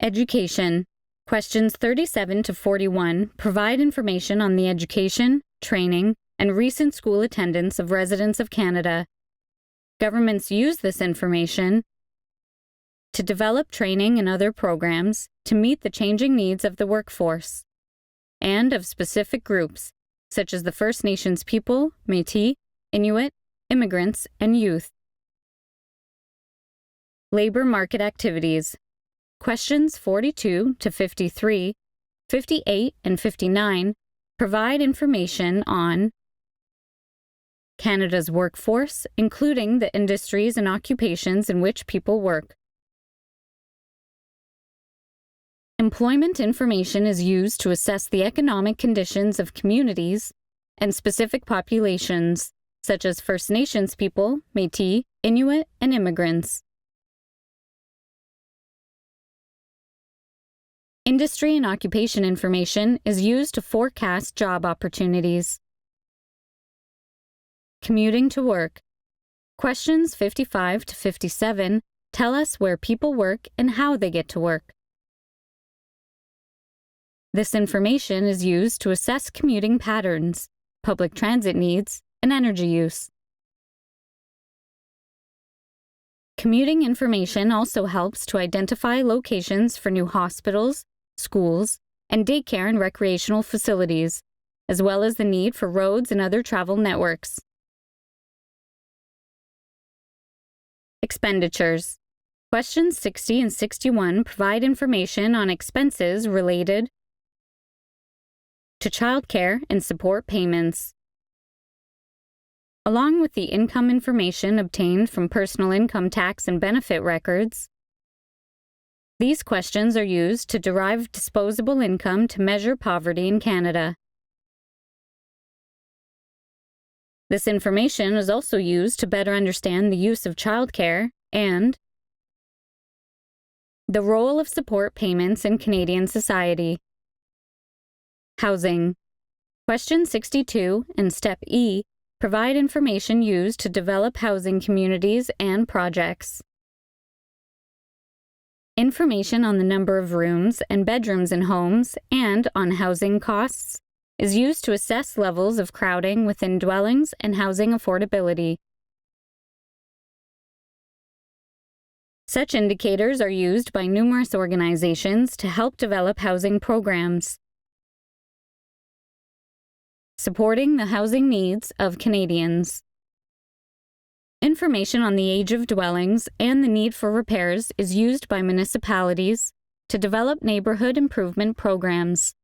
Education. Questions 37 to 41 provide information on the education, training, and recent school attendance of residents of Canada. Governments use this information to develop training and other programs to meet the changing needs of the workforce and of specific groups, such as the First Nations people, Métis, Inuit, immigrants, and youth. Labor market activities. Questions 42 to 53, 58, and 59 provide information on Canada's workforce, including the industries and occupations in which people work. Employment information is used to assess the economic conditions of communities and specific populations, such as First Nations people, Métis, Inuit, and immigrants. Industry and occupation information is used to forecast job opportunities. Commuting to work. Questions 55 to 57 tell us where people work and how they get to work. This information is used to assess commuting patterns, public transit needs, and energy use. Commuting information also helps to identify locations for new hospitals, schools, and daycare and recreational facilities, as well as the need for roads and other travel networks. Expenditures. Questions 60 and 61 provide information on expenses related to childcare and support payments. Along with the income information obtained from personal income tax and benefit records, these questions are used to derive disposable income to measure poverty in Canada. This information is also used to better understand the use of childcare and the role of support payments in Canadian society. Housing. Question 62 and Step E provide information used to develop housing communities and projects. Information on the number of rooms and bedrooms in homes and on housing costs is used to assess levels of crowding within dwellings and housing affordability. Such indicators are used by numerous organizations to help develop housing programs, supporting the housing needs of Canadians. Information on the age of dwellings and the need for repairs is used by municipalities to develop neighborhood improvement programs.